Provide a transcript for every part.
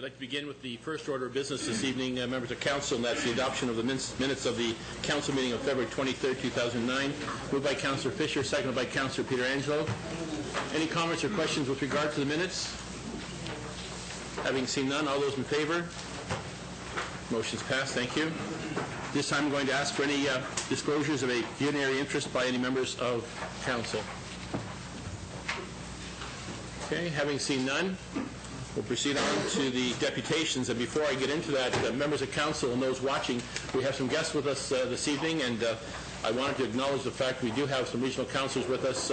I'd like to begin with the first order of business this evening, members of council, and that's the adoption of the minutes of the council meeting of February 23rd, 2009. Moved by Councillor Fisher, seconded by Councillor Pietrangelo. Any comments or questions with regard to the minutes? Having seen none, all those in favor? Motion's passed. Thank you. This time I'm going to ask for any disclosures of a pecuniary interest by any members of council. Okay, having seen none, we'll proceed on to the deputations. And before I get into that, members of council and those watching, we have some guests with us this evening, and I wanted to acknowledge the fact we do have some regional councillors with us,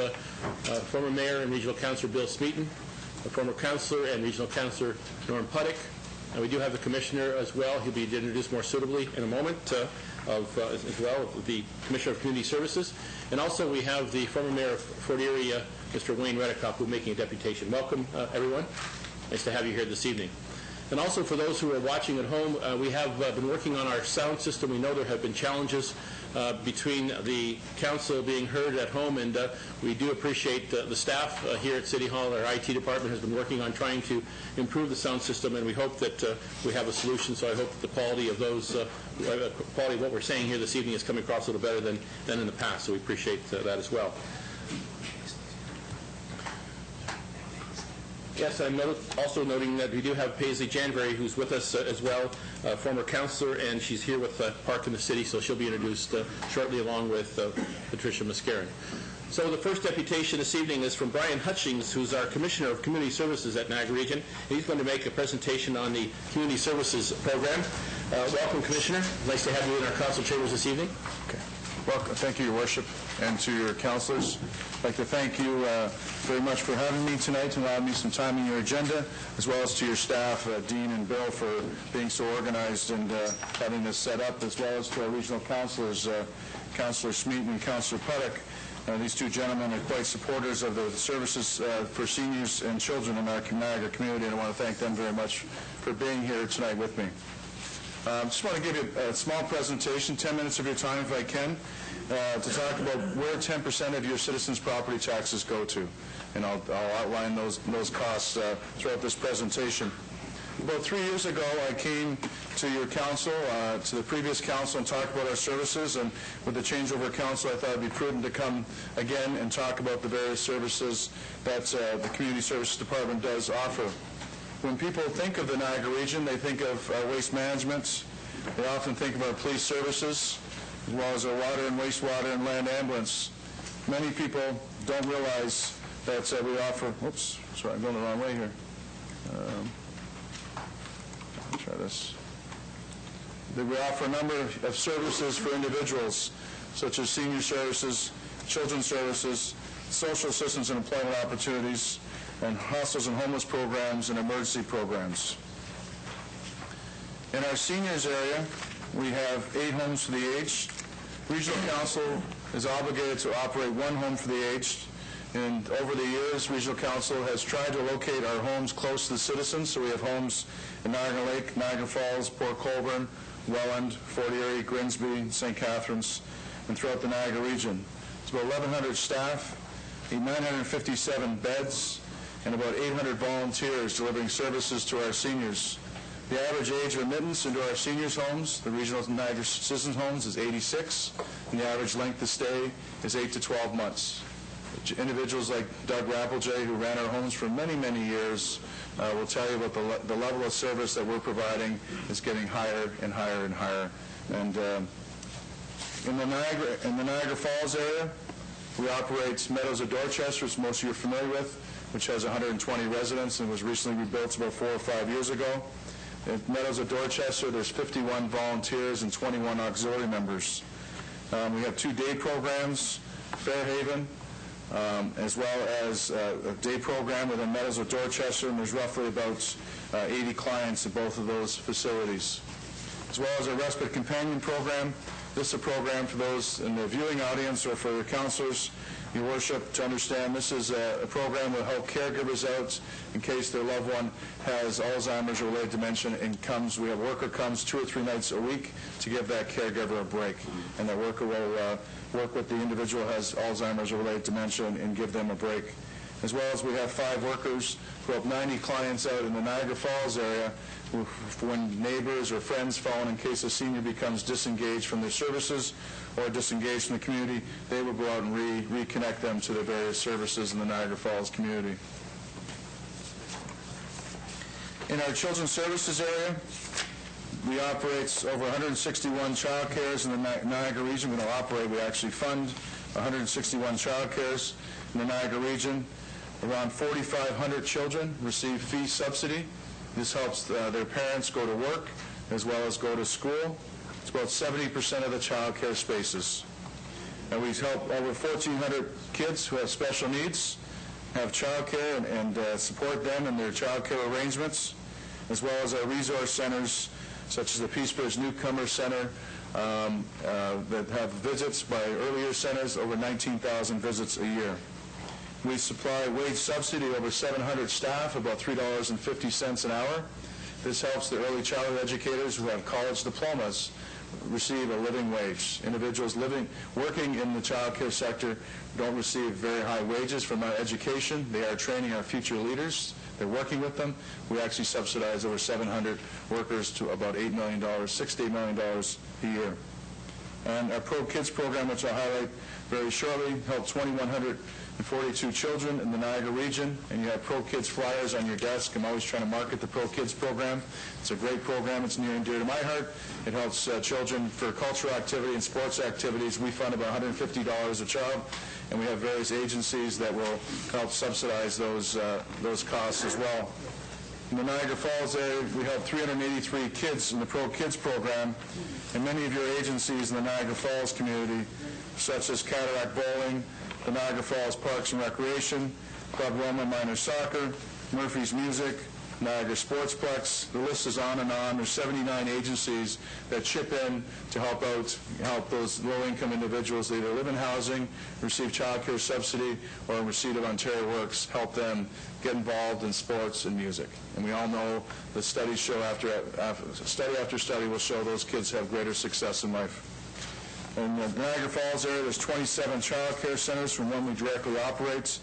former Mayor and Regional Councillor Bill Smeaton, a former councillor and Regional Councillor Norm Puttick, and we do have the Commissioner as well. He'll be introduced more suitably in a moment, as well, the Commissioner of Community Services. And also we have the former Mayor of Fort Erie, Mr. Wayne Reddicock, who will be making a deputation. Welcome, everyone. Nice to have you here this evening. And also for those who are watching at home, we have been working on our sound system. We know there have been challenges between the council being heard at home, and we do appreciate the staff here at City Hall. Our IT department has been working on trying to improve the sound system, and we hope that we have a solution. So I hope that the quality of quality of what we're saying here this evening is coming across a little better than in the past. So we appreciate that as well. Yes, I'm also noting that we do have Paisley Janbury, who's with us as well, former councillor, and she's here with Park in the City, so she'll be introduced shortly along with Patricia Mascarin. So the first deputation this evening is from Brian Hutchings, who's our Commissioner of Community Services at Niagara Region. He's going to make a presentation on the Community Services Program. Welcome, Commissioner. Nice to have you in our council chambers this evening. Okay. Welcome. Thank you, Your Worship, and to your councillors. I'd like to thank you very much for having me tonight and allowing me some time in your agenda, as well as to your staff, Dean and Bill, for being so organized and having this set up, as well as to our regional councillors, Councillor Smeaton and Councillor Puttick. These two gentlemen are quite supporters of the services for seniors and children in our Niagara community, and I want to thank them very much for being here tonight with me. I just want to give you a small presentation, 10 minutes of your time if I can, to talk about where 10% of your citizens' property taxes go to. And I'll outline those costs throughout this presentation. About 3 years ago, I came to your council, to the previous council, and talked about our services. And with the changeover council, I thought it would be prudent to come again and talk about the various services that the Community Services Department does offer. When people think of the Niagara region, they think of waste management. They often think of our police services, as well as our water and wastewater and land ambulance. Many people don't realize that we offer, oops, sorry, I'm going the wrong way here. Let me try this. That we offer a number of services for individuals, such as senior services, children's services, social assistance and employment opportunities, and hostels and homeless programs and emergency programs. In our seniors area, we have 8 homes for the aged. Regional Council is obligated to operate 1 home for the aged. And over the years, Regional Council has tried to locate our homes close to the citizens. So we have homes in Niagara Lake, Niagara Falls, Port Colborne, Welland, Fort Erie, Grimsby, St. Catharines, and throughout the Niagara region. It's about 1,100 staff, 957 beds, and about 800 volunteers delivering services to our seniors. The average age of admittance into our seniors' homes, the regional Niagara Citizens' Homes, is 86, and the average length of stay is 8 to 12 months. Individuals like Doug Rappeljay, who ran our homes for many, many years, will tell you about the level of service that we're providing is getting higher and higher and higher. And in the Niagara Falls area, we operate Meadows of Dorchester, which most of you are familiar with, which has 120 residents and was recently rebuilt about 4 or 5 years ago. At Meadows of Dorchester, there's 51 volunteers and 21 auxiliary members. We have 2 day programs, Fairhaven, as well as a day program within Meadows of Dorchester, and there's roughly about 80 clients at both of those facilities. As well as a respite companion program. This is a program for those in the viewing audience or for your counselors, Your Worship, to understand this is a program that will help caregivers out in case their loved one has Alzheimer's or related dementia and we have a worker comes 2 or 3 nights a week to give that caregiver a break. And that worker will work with the individual who has Alzheimer's or related dementia and give them a break. As well as we have 5 workers who help 90 clients out in the Niagara Falls area when neighbors or friends phone in case a senior becomes disengaged from their services or disengaged from the community, they will go out and reconnect them to the various services in the Niagara Falls community. In our children's services area, we operate over 161 child cares in the Niagara region. We don't operate, we actually fund 161 child cares in the Niagara region. Around 4,500 children receive fee subsidy. This helps their parents go to work as well as go to school. It's about 70% of the child care spaces. And we help over 1,400 kids who have special needs have child care and support them in their child care arrangements, as well as our resource centers such as the Peace Bridge Newcomer Center that have visits by earlier centers, over 19,000 visits a year. We supply wage subsidy to over 700 staff, about $3.50 an hour. This helps the early childhood educators who have college diplomas receive a living wage. Individuals working in the child care sector don't receive very high wages from our education. They are training our future leaders. They're working with them. We actually subsidize over 700 workers to about $8 million, $6 to $8 million a year. And our Pro Kids program, which I'll highlight very shortly, helped 2,142 children in the Niagara region, and you have Pro Kids flyers on your desk. I'm always trying to market the Pro Kids program. It's a great program. It's near and dear to my heart. It helps children for cultural activity and sports activities. We fund about $150 a child, and we have various agencies that will help subsidize those costs as well. In the Niagara Falls area, we help 383 kids in the Pro Kids program, and many of your agencies in the Niagara Falls community, such as Cataract Bowling, the Niagara Falls Parks and Recreation, Club Roma Minor Soccer, Murphy's Music, Niagara Sportsplex. The list is on and on. There's 79 agencies that chip in to help those low-income individuals that either live in housing, receive child care subsidy, or in receipt of Ontario Works, help them get involved in sports and music. And we all know the studies show study after study will show those kids have greater success in life. In the Niagara Falls area, there's 27 child care centers from one we directly operate.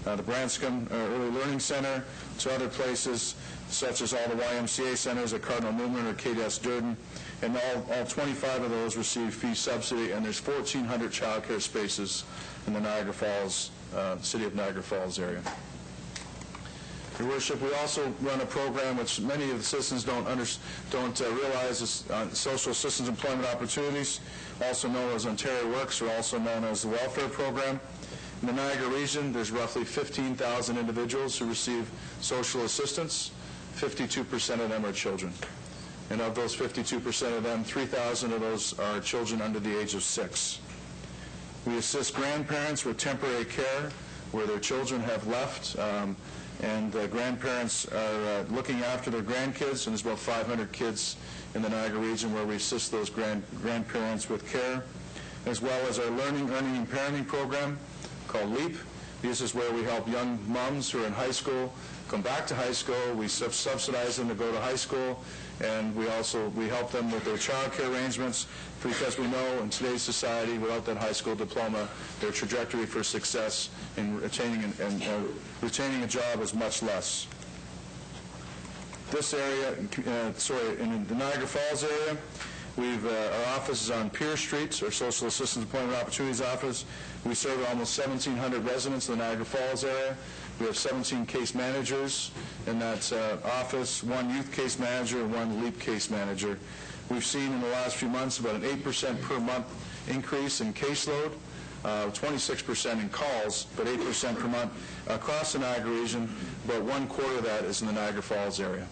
The Branscombe Early Learning Center, to other places such as all the YMCA centers at Cardinal Newman or KDS Durden, and all 25 of those receive fee subsidy, and there's 1,400 child care spaces in the Niagara Falls, city of Niagara Falls area. Your Worship, we also run a program which many of the citizens don't realize is Social Assistance Employment Opportunities, also known as Ontario Works, or also known as the Welfare Program. In the Niagara region, there's roughly 15,000 individuals who receive social assistance. 52% of them are children. And of those 52% of them, 3,000 of those are children under the age of 6. We assist grandparents with temporary care where their children have left, and grandparents are looking after their grandkids, and there's about 500 kids in the Niagara region where we assist those grandparents with care, as well as our Learning, Earning, and Parenting program called LEAP. This is where we help young moms who are in high school come back to high school. We subsidize them to go to high school, and we help them with their child care arrangements, because we know in today's society, without that high school diploma, their trajectory for success in retaining a job is much less. This area, in the Niagara Falls area, our office is on Pierce Street, our Social Assistance Employment Opportunities office. We serve almost 1,700 residents in the Niagara Falls area. We have 17 case managers in that office, one youth case manager and one LEAP case manager. We've seen in the last few months about an 8% per month increase in caseload, 26% in calls, but 8% per month across the Niagara region. About 1/4 of that is in the Niagara Falls area.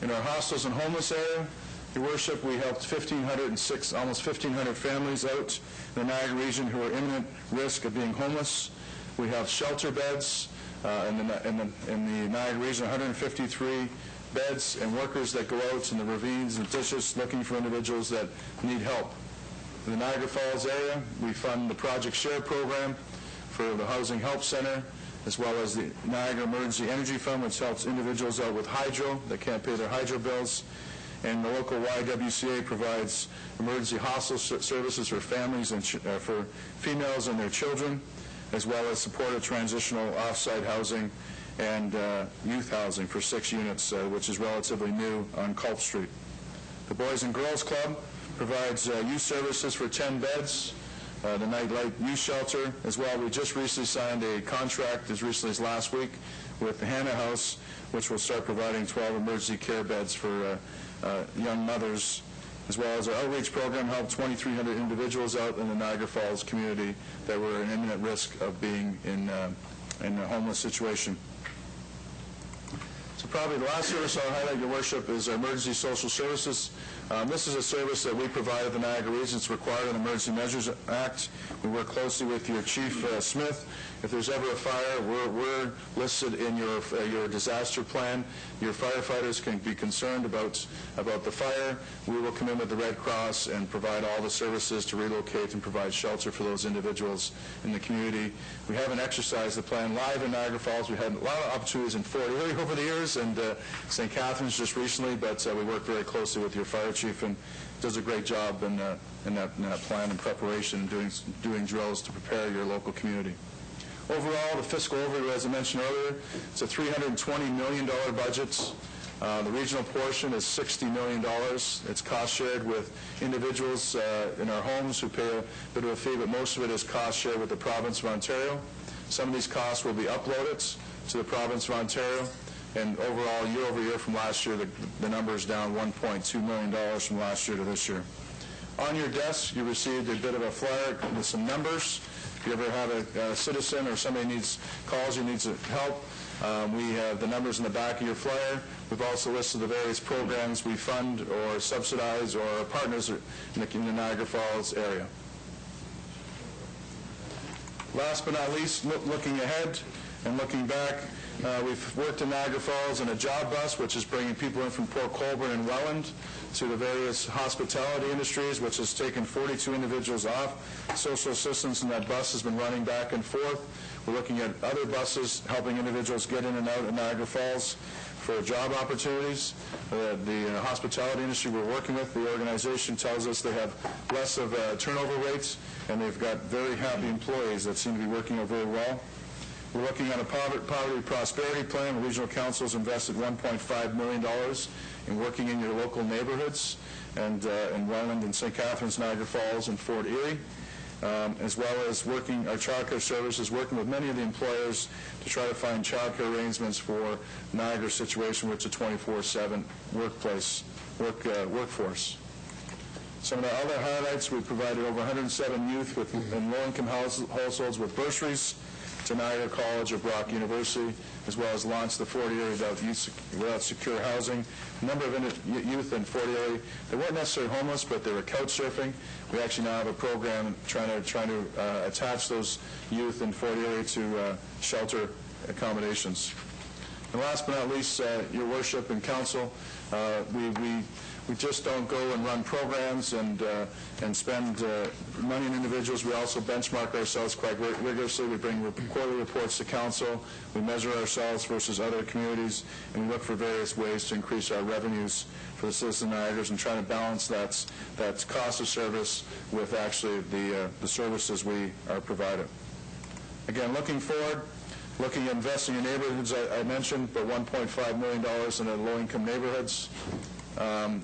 In our hostels and homeless area, Your Worship, we helped almost 1,500 families out in the Niagara region who are imminent risk of being homeless. We have shelter beds in the Niagara region, 153 beds, and workers that go out in the ravines and ditches looking for individuals that need help. In the Niagara Falls area, we fund the Project Share program for the Housing Help Center, as well as the Niagara Emergency Energy Fund, which helps individuals out with hydro that can't pay their hydro bills. And the local YWCA provides emergency hostel services for families and for females and their children, as well as supportive transitional off-site housing and youth housing for 6 units, which is relatively new on Culp Street. The Boys and Girls Club provides youth services for 10 beds, the Nightlight Youth Shelter as well. We just recently signed a contract as recently as last week with the Hannah House, which will start providing 12 emergency care beds for young mothers, as well as our outreach program helped 2,300 individuals out in the Niagara Falls community that were in imminent risk of being in a homeless situation. So probably the last service I'll highlight, Your Worship, is our Emergency Social Services. This is a service that we provide at the Niagara region. It's required in the Emergency Measures Act. We work closely with your Chief Smith. If there's ever a fire, we're listed in your disaster plan. Your firefighters can be concerned about the fire. We will come in with the Red Cross and provide all the services to relocate and provide shelter for those individuals in the community. We haven't exercised the plan live in Niagara Falls. We've had a lot of opportunities in Fort Erie over the years and St. Catharines just recently, but we work very closely with your fire chief and does a great job in that plan and preparation and doing drills to prepare your local community. Overall, the fiscal overview, as I mentioned earlier, it's a $320 million budget. The regional portion is $60 million. It's cost shared with individuals in our homes who pay a bit of a fee, but most of it is cost shared with the province of Ontario. Some of these costs will be uploaded to the province of Ontario. And overall, year over year from last year, the number is down $1.2 million from last year to this year. On your desk, you received a bit of a flyer with some numbers. If you ever have a citizen or somebody calls you, needs help, we have the numbers in the back of your flyer. We've also listed the various programs we fund or subsidize or are partners in the Niagara Falls area. Last but not least, looking ahead and looking back, we've worked in Niagara Falls in a job bus, which is bringing people in from Port Colborne and Welland to the various hospitality industries, which has taken 42 individuals off. Social assistance in that bus has been running back and forth. We're looking at other buses helping individuals get in and out of Niagara Falls for job opportunities. The hospitality industry we're working with, the organization tells us they have less of turnover rates, and they've got very happy employees that seem to be working out very well. We're looking at a poverty prosperity plan. The Regional Council has invested $1.5 million in working in your local neighborhoods and in Welland and St. Catharines, Niagara Falls, and Fort Erie, as well as working our child care services, working with many of the employers to try to find child care arrangements for Niagara situation, which is a 24/7 workforce. Some of the other highlights, we provided over 107 youth in low-income households with bursaries to Niagara College or Brock University, as well as launched the Fort Erie without secure housing. A number of youth in Fort Erie, they weren't necessarily homeless, but they were couch surfing. We actually now have a program trying to attach those youth in Fort Erie to shelter accommodations. And last but not least, Your Worship and Council, we just don't go and run programs and spend money on individuals. We also benchmark ourselves quite rigorously. We bring quarterly reports to council. We measure ourselves versus other communities, and we look for various ways to increase our revenues for the citizen Niagaras and try to balance that cost of service with actually the services we are provided. Again, looking forward, looking at investing in neighborhoods, I mentioned, but $1.5 million in the low-income neighborhoods.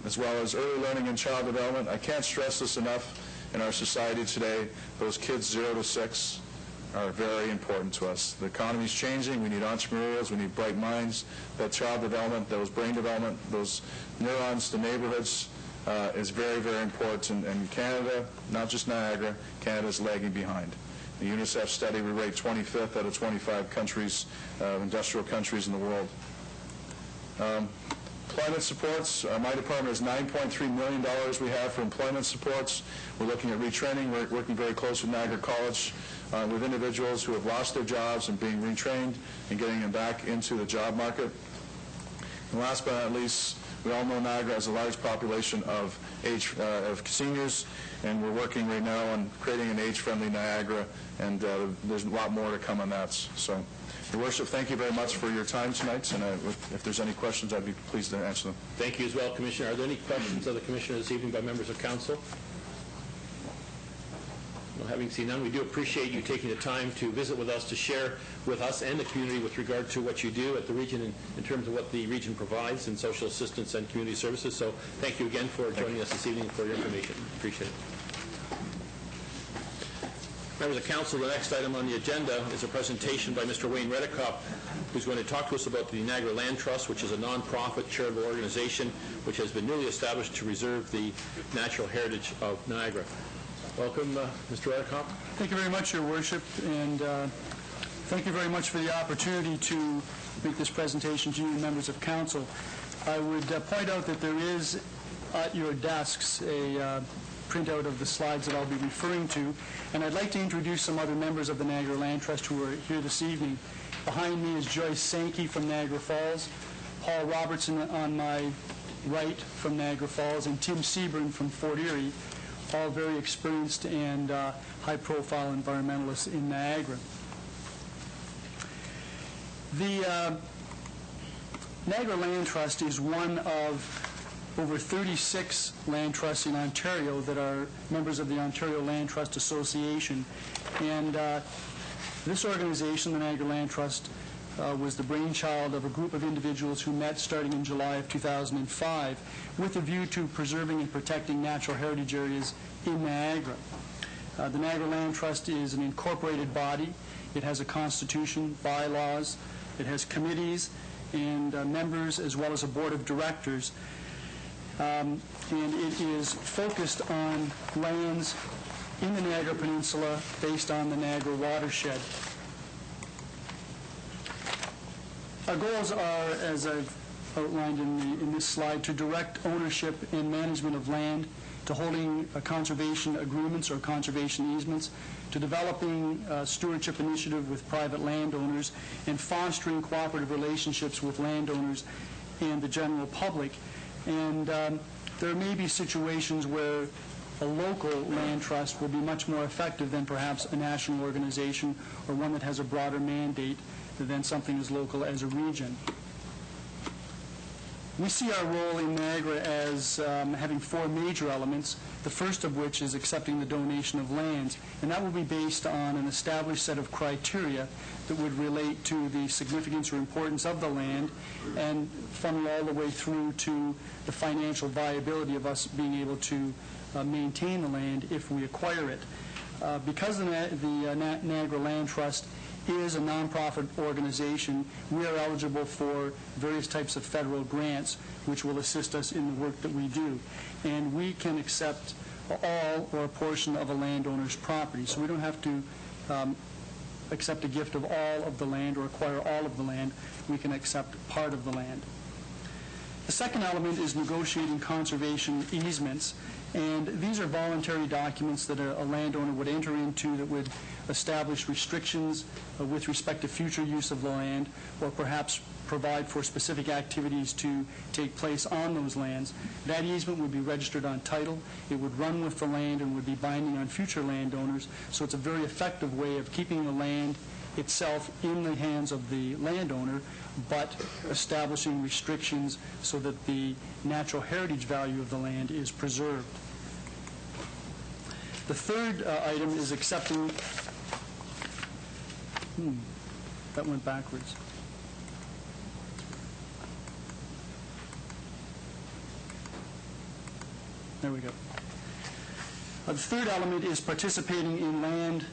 As well as early learning and child development. I can't stress this enough in our society today. Those kids 0 to 6 are very important to us. The economy is changing. We need entrepreneurs. We need bright minds. That child development, those brain development, those neurons to neighborhoods is very, very important. And Canada, not just Niagara, Canada is lagging behind. The UNICEF study, we rate 25th out of 25 countries, industrial countries in the world. Employment supports, my department is $9.3 million we have for employment supports. We're looking at retraining. We're working very close with Niagara College with individuals who have lost their jobs and being retrained and getting them back into the job market. And last but not least, we all know Niagara has a large population of seniors, and we're working right now on creating an age-friendly Niagara, and there's a lot more to come on that. So, Your Worship, thank you very much for your time tonight, and if there's any questions, I'd be pleased to answer them. Thank you as well, Commissioner. Are there any questions of the Commissioner this evening by members of Council? Well, having seen none, we do appreciate you taking the time to visit with us, to share with us and the community with regard to what you do at the region in terms of what the region provides in social assistance and community services. So thank you again for joining us this evening for your information. Appreciate it. Members of Council, the next item on the agenda is a presentation by Mr. Wayne Redekop, who's going to talk to us about the Niagara Land Trust, which is a non-profit charitable organization which has been newly established to reserve the natural heritage of Niagara. Welcome, Mr. Redekop. Thank you very much, Your Worship, and thank you very much for the opportunity to make this presentation to you, members of Council. I would point out that there is at your desks a printout of the slides that I'll be referring to, and I'd like to introduce some other members of the Niagara Land Trust who are here this evening. Behind me is Joyce Sankey from Niagara Falls, Paul Robertson on my right from Niagara Falls, and Tim Seaburn from Fort Erie, all very experienced and high-profile environmentalists in Niagara. The Niagara Land Trust is one of over 36 land trusts in Ontario that are members of the Ontario Land Trust Association. And this organization, the Niagara Land Trust, was the brainchild of a group of individuals who met starting in July of 2005 with a view to preserving and protecting natural heritage areas in Niagara. The Niagara Land Trust is an incorporated body. It has a constitution, bylaws, it has committees and members, as well as a board of directors. And it is focused on lands in the Niagara Peninsula based on the Niagara watershed. Our goals are, as I've outlined in this slide, to direct ownership and management of land, to holding conservation agreements or conservation easements, to developing stewardship initiative with private landowners, and fostering cooperative relationships with landowners and the general public. And there may be situations where a local land trust will be much more effective than perhaps a national organization or one that has a broader mandate than something as local as a region. We see our role in Niagara as having four major elements, the first of which is accepting the donation of lands, and that will be based on an established set of criteria that would relate to the significance or importance of the land and funnel all the way through to the financial viability of us being able to maintain the land if we acquire it. Because the Niagara Land Trust is a nonprofit organization, we are eligible for various types of federal grants which will assist us in the work that we do. And we can accept all or a portion of a landowner's property. So we don't have to accept a gift of all of the land or acquire all of the land. We can accept part of the land. The second element is negotiating conservation easements. And these are voluntary documents that a landowner would enter into that would establish restrictions with respect to future use of the land, or perhaps provide for specific activities to take place on those lands. That easement would be registered on title. It would run with the land and would be binding on future landowners. So it's a very effective way of keeping the land itself in the hands of the landowner, but establishing restrictions so that the natural heritage value of the land is preserved. The third item is accepting... that went backwards. There we go. The third element is participating in land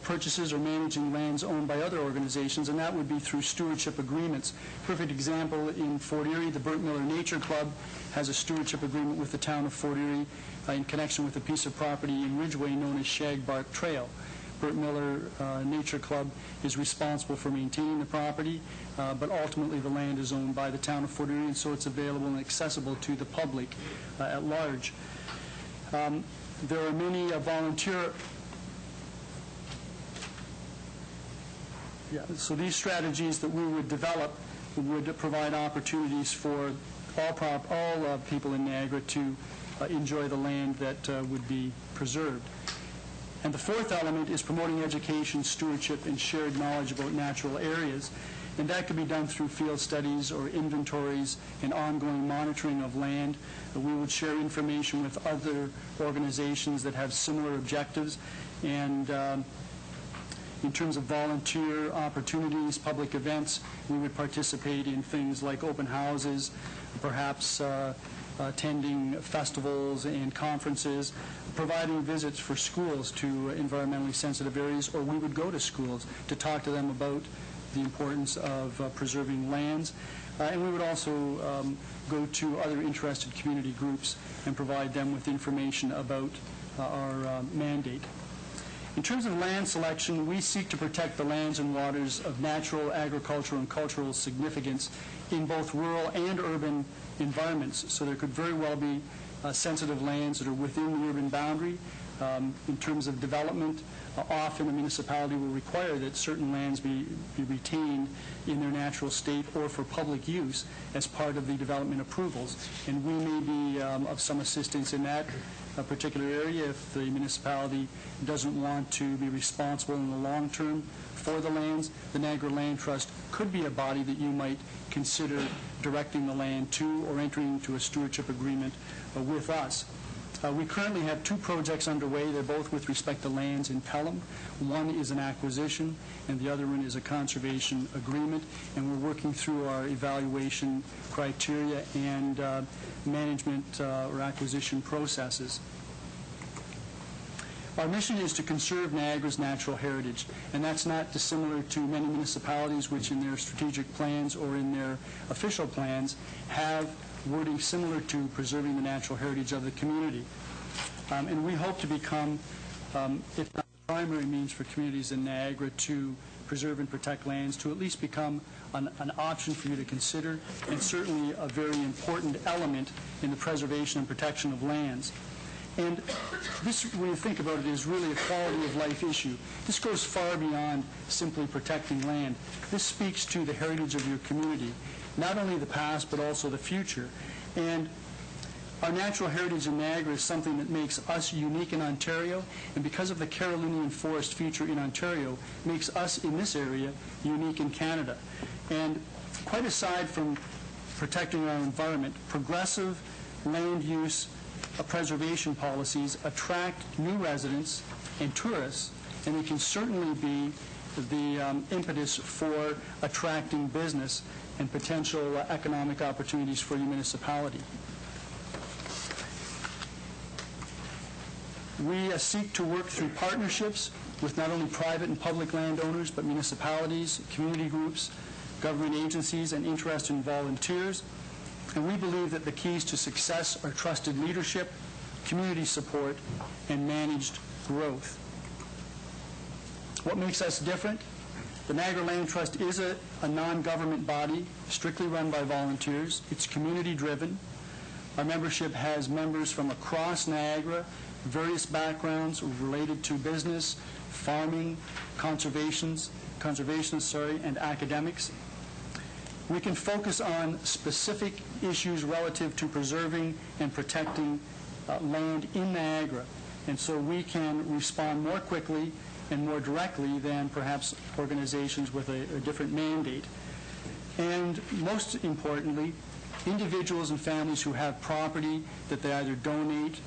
purchases or managing lands owned by other organizations, and that would be through stewardship agreements. Perfect example in Fort Erie, the Burt Miller Nature Club has a stewardship agreement with the town of Fort Erie in connection with a piece of property in Ridgeway known as Shagbark Trail. Burt Miller Nature Club is responsible for maintaining the property, but ultimately the land is owned by the town of Fort Erie, and so it's available and accessible to the public at large. There are many volunteer... So these strategies that we would develop would provide opportunities for all people in Niagara to enjoy the land that would be preserved. And the fourth element is promoting education, stewardship, and shared knowledge about natural areas. And that could be done through field studies or inventories and ongoing monitoring of land. We would share information with other organizations that have similar objectives. And in terms of volunteer opportunities, public events, we would participate in things like open houses, perhaps attending festivals and conferences, providing visits for schools to environmentally sensitive areas, or we would go to schools to talk to them about the importance of preserving lands. And we would also go to other interested community groups and provide them with information about our mandate. In terms of land selection, we seek to protect the lands and waters of natural, agricultural, and cultural significance in both rural and urban environments. So there could very well be sensitive lands that are within the urban boundary. In terms of development, often a municipality will require that certain lands be retained in their natural state or for public use as part of the development approvals. And we may be of some assistance in that particular area if the municipality doesn't want to be responsible in the long term for the lands. The Niagara Land Trust could be a body that you might consider directing the land to or entering into a stewardship agreement with us. We currently have 2 projects underway. They're both with respect to lands in Pelham. One is an acquisition, and the other one is a conservation agreement. And we're working through our evaluation criteria and management or acquisition processes. Our mission is to conserve Niagara's natural heritage, and that's not dissimilar to many municipalities which in their strategic plans or in their official plans have wording similar to preserving the natural heritage of the community. And we hope to become, if not the primary means for communities in Niagara to preserve and protect lands, to at least become an option for you to consider, and certainly a very important element in the preservation and protection of lands. And this, when you think about it, is really a quality of life issue. This goes far beyond simply protecting land. This speaks to the heritage of your community, not only the past, but also the future. And our natural heritage in Niagara is something that makes us unique in Ontario, and because of the Carolinian forest feature in Ontario, makes us in this area unique in Canada. And quite aside from protecting our environment, progressive land use preservation policies attract new residents and tourists, and they can certainly be the impetus for attracting business and potential economic opportunities for your municipality. We seek to work through partnerships with not only private and public landowners, but municipalities, community groups, government agencies, and interested volunteers. And we believe that the keys to success are trusted leadership, community support, and managed growth. What makes us different? The Niagara Land Trust is a non-government body, strictly run by volunteers. It's community-driven. Our membership has members from across Niagara, various backgrounds related to business, farming, conservationists, and academics. We can focus on specific issues relative to preserving and protecting land in Niagara, and so we can respond more quickly and more directly than perhaps organizations with a different mandate. And most importantly, individuals and families who have property that they either donate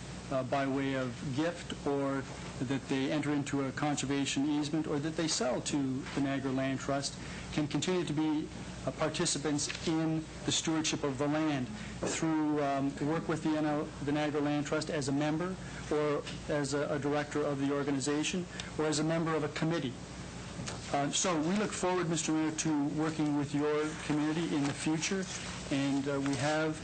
by way of gift, or that they enter into a conservation easement, or that they sell to the Niagara Land Trust, can continue to be participants in the stewardship of the land through work with the Niagara Land Trust as a member, or as a director of the organization, or as a member of a committee. So we look forward, Mr. Mayor, to working with your community in the future, and we have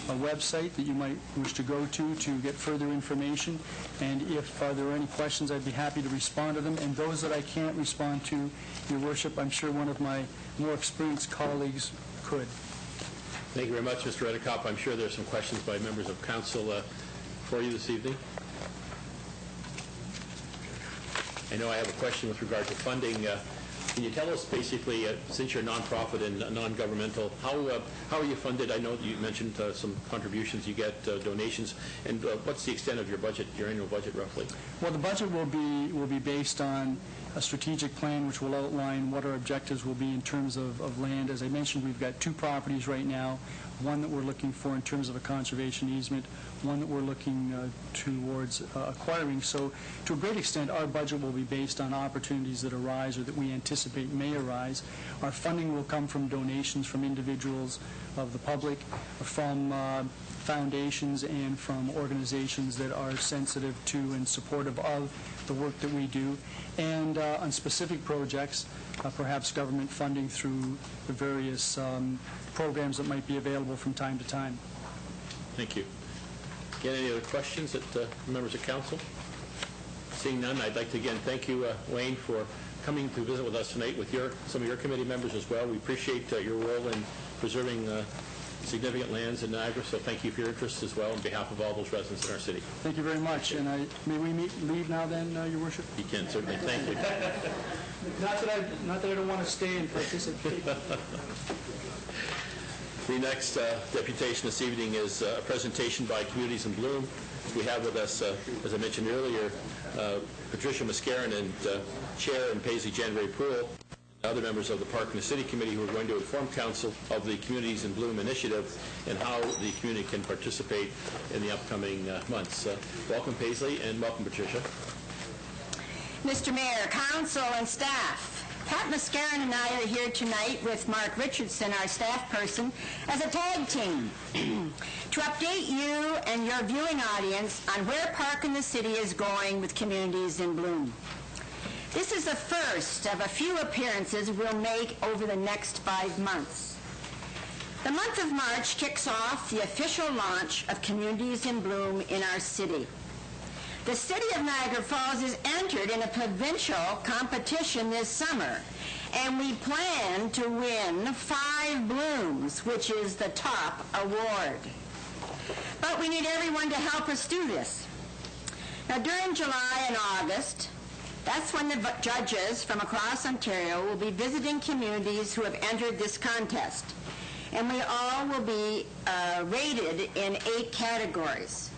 a website that you might wish to go to get further information. And if there are any questions, I'd be happy to respond to them. And those that I can't respond to, Your Worship, I'm sure one of my more experienced colleagues could. Thank you very much, Mr. Redekop. I'm sure there are some questions by members of council for you this evening. I know I have a question with regard to funding. Can you tell us basically, since you're a nonprofit and non-governmental, how are you funded? I know that you mentioned some contributions, you get donations, and what's the extent of your budget, your annual budget roughly? Well, the budget will be based on a strategic plan which will outline what our objectives will be in terms of land. As I mentioned, we've got 2 properties right now, one that we're looking for in terms of a conservation easement, one that we're looking towards acquiring. So to a great extent, our budget will be based on opportunities that arise or that we anticipate may arise. Our funding will come from donations from individuals of the public, from foundations, and from organizations that are sensitive to and supportive of the work that we do, and on specific projects, perhaps government funding through the various programs that might be available from time to time. Thank you. Again, any other questions that members of council? Seeing none, I'd like to again thank you, Wayne, for coming to visit with us tonight with some of your committee members as well. We appreciate your role in preserving significant lands in Niagara, so thank you for your interest as well on behalf of all those residents in our city. Thank you very much. And may we leave now then, Your Worship? You can, certainly. Thank you. Not that I don't want to stay and participate. The next deputation this evening is a presentation by Communities in Bloom. We have with us, as I mentioned earlier, Patricia Mascarin and Chair and Paisley January Poole, other members of the Park and the City Committee who are going to inform Council of the Communities in Bloom initiative and how the community can participate in the upcoming months. Welcome, Paisley, and welcome, Patricia. Mr. Mayor, Council, and staff, Pat Mascarin and I are here tonight with Mark Richardson, our staff person, as a tag team to update you and your viewing audience on where Park and the City is going with Communities in Bloom. This is the first of a few appearances we'll make over the next 5 months. The month of March kicks off the official launch of Communities in Bloom in our city. The City of Niagara Falls is entered in a provincial competition this summer, and we plan to win 5 blooms, which is the top award. But we need everyone to help us do this. Now, during July and August, that's when the judges from across Ontario will be visiting communities who have entered this contest. And we all will be rated in 8 categories.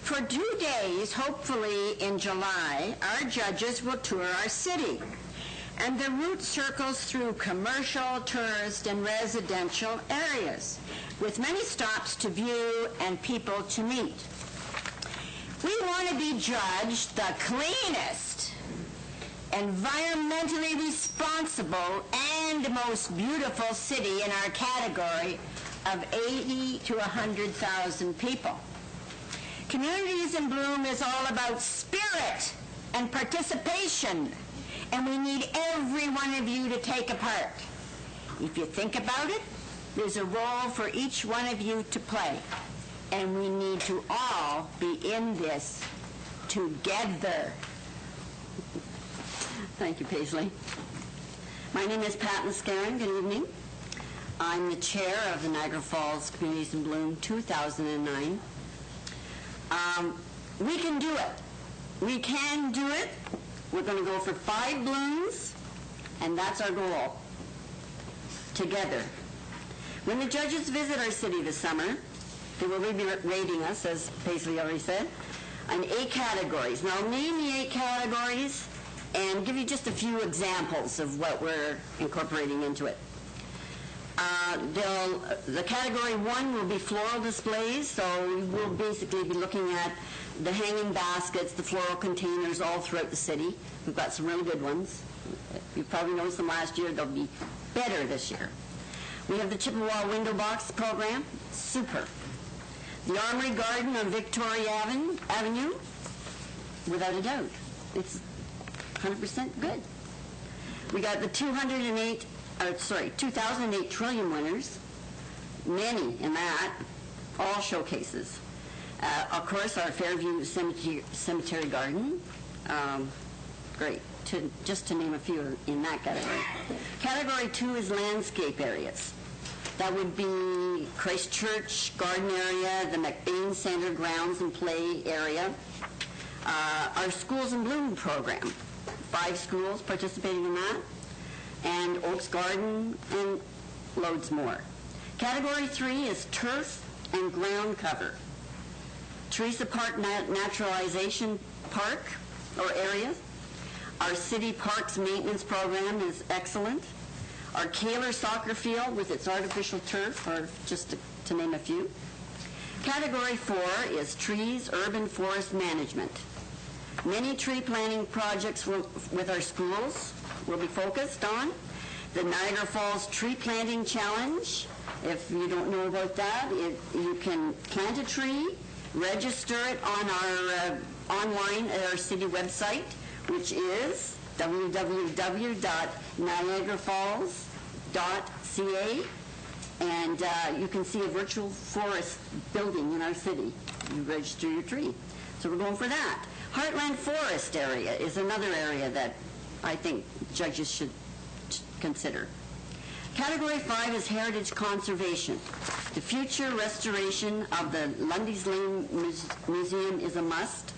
For 2 days, hopefully in July, our judges will tour our city. And the route circles through commercial, tourist, and residential areas, with many stops to view and people to meet. We want to be judged the cleanest, environmentally responsible, and most beautiful city in our category of 80 to 100,000 people. Communities in Bloom is all about spirit and participation, and we need every one of you to take a part. If you think about it, there's a role for each one of you to play, and we need to all be in this together. Thank you, Paisley. My name is Pat Mascarin. Good evening. I'm the chair of the Niagara Falls Communities in Bloom 2009. We can do it. We can do it. We're going to go for 5 blooms, and that's our goal. Together. When the judges visit our city this summer, they will be rating us, as Paisley already said, in 8 categories. Now, I'll name the 8 categories and give you just a few examples of what we're incorporating into it. The category 1 will be floral displays, so we'll basically be looking at the hanging baskets, the floral containers all throughout the city. We've got some really good ones. You probably noticed them last year. They'll be better this year. We have the Chippewa Window Box program. Super. The Armory Garden on Victoria Avenue. Without a doubt. It's 100% good. We got the 2008 Trillium winners. Many in that. All showcases. Of course, our Fairview Cemetery Garden. Great. Just to name a few in that category. Category 2 is landscape areas. That would be Christchurch Garden Area, the McBain Center Grounds and Play Area. Our Schools in Bloom program. 5 schools participating in that. And Oaks Garden and loads more. Category 3 is turf and ground cover. Teresa Park Naturalization Park or area. Our city parks maintenance program is excellent. Our Kaler soccer field with its artificial turf, or just to name a few. Category 4 is trees, urban forest management. Many tree planting projects with our schools will be focused on. The Niagara Falls Tree Planting Challenge. If you don't know about that, you can plant a tree, register it on our online at our city website, which is www.niagarafalls.ca, and you can see a virtual forest building in our city. You register your tree. So we're going for that. Heartland Forest area is another area that I think judges should consider. Category 5 is heritage conservation. The future restoration of the Lundy's Lane Museum is a must.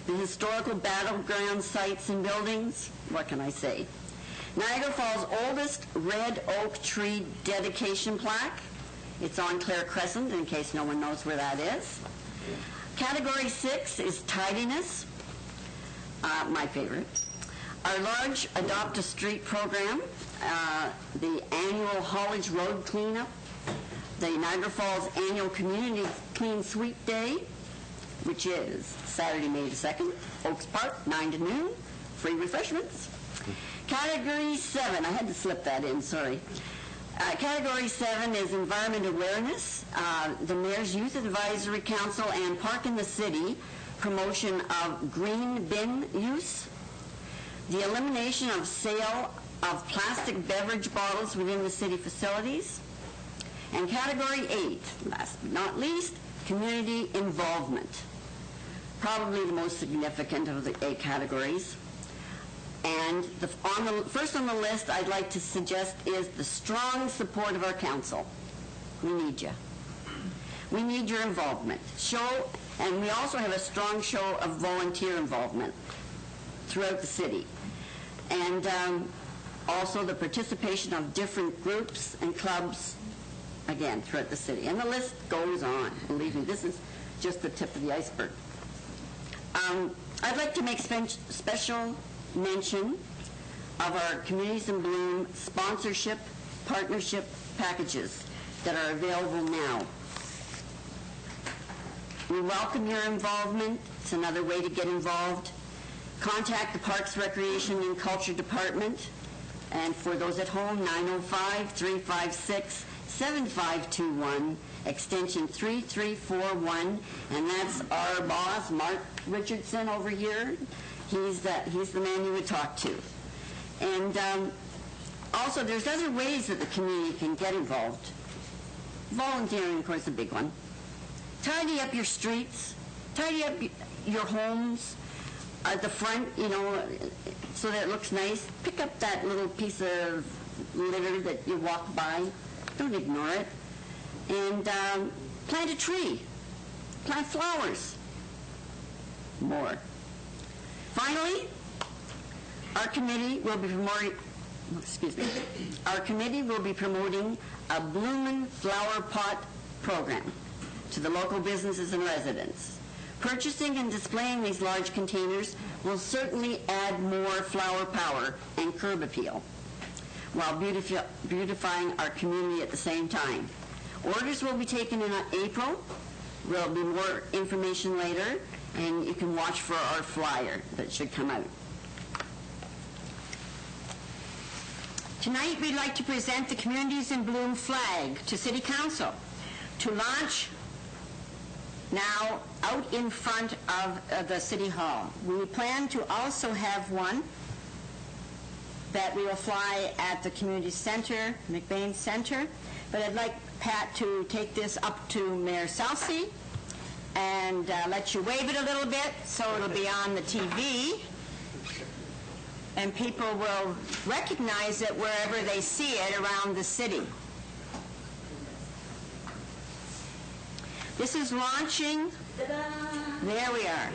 The historical battleground sites and buildings, what can I say? Niagara Falls' oldest red oak tree dedication plaque. It's on Clare Crescent, in case no one knows where that is. Category 6 is tidiness, my favorite. Our large Adopt a Street program, the annual Hollage Road cleanup, the Niagara Falls annual Community Clean Sweep Day, which is Saturday, May the 2nd, Oaks Park, 9 to noon, free refreshments. Category 7, I had to slip that in, sorry. Category 7 is environment awareness. The Mayor's Youth Advisory Council and Park in the City promotion of green bin use. The elimination of sale of plastic beverage bottles within the city facilities. And category 8, last but not least, community involvement. Probably the most significant of the 8 categories. And first on the list I'd like to suggest is the strong support of our council. We need you. We need your involvement. And we also have a strong show of volunteer involvement throughout the city. And also the participation of different groups and clubs, again, throughout the city. And the list goes on. Believe me, this is just the tip of the iceberg. I'd like to make special mention of our Communities in Bloom sponsorship partnership packages that are available now. We welcome your involvement. It's another way to get involved. Contact the Parks, Recreation, and Culture Department. And for those at home, 905-356-7521, extension 3341. And that's our boss, Mark Richardson, over here. He's the man you would talk to. And also, there's other ways that the community can get involved. Volunteering, of course, a big one. Tidy up your streets. Tidy up your homes. At the front, so that it looks nice. Pick up that little piece of litter that you walk by. Don't ignore it. And plant a tree. Plant flowers. More. Finally, our committee will be promoting a Bloomin' Flower Pot program to the local businesses and residents. Purchasing and displaying these large containers will certainly add more flower power and curb appeal, while beautifying our community at the same time. Orders will be taken in April. There will be more information later, and you can watch for our flyer that should come out. Tonight, we'd like to present the Communities in Bloom flag to City Council to launch now out in front of the City Hall. We plan to also have one that we will fly at the Community Center, McBain Center, but I'd like Pat to take this up to Mayor Salsi and let you wave it a little bit so it'll be on the TV and people will recognize it wherever they see it around the city. This is launching. There we are.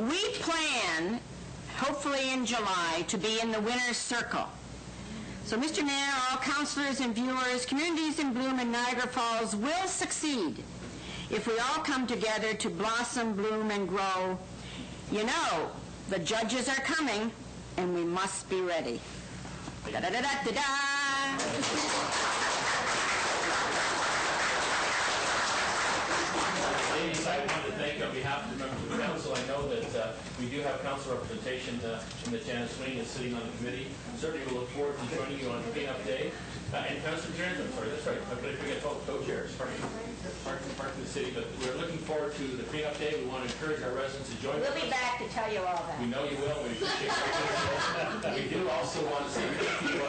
We plan, hopefully in July, to be in the winner's circle. So, Mr. Mayor, all councilors and viewers, Communities in Bloom in Niagara Falls will succeed if we all come together to blossom, bloom, and grow. You know, the judges are coming. and we must be ready. Da-da-da-da-da-da! Ladies, I want to thank on behalf of the members of the council. I know that we do have council representation from the Janice Swing is sitting on the committee. Certainly we'll look forward to joining you on cleanup day. And Councilor Jones, I'm sorry, that's right. How could I forget co-chairs? Part of the city, but we're looking forward to the cleanup day. We want to encourage our residents to join us. We'll be back to tell you all that. We know you will. We appreciate it. We do also want to say thank you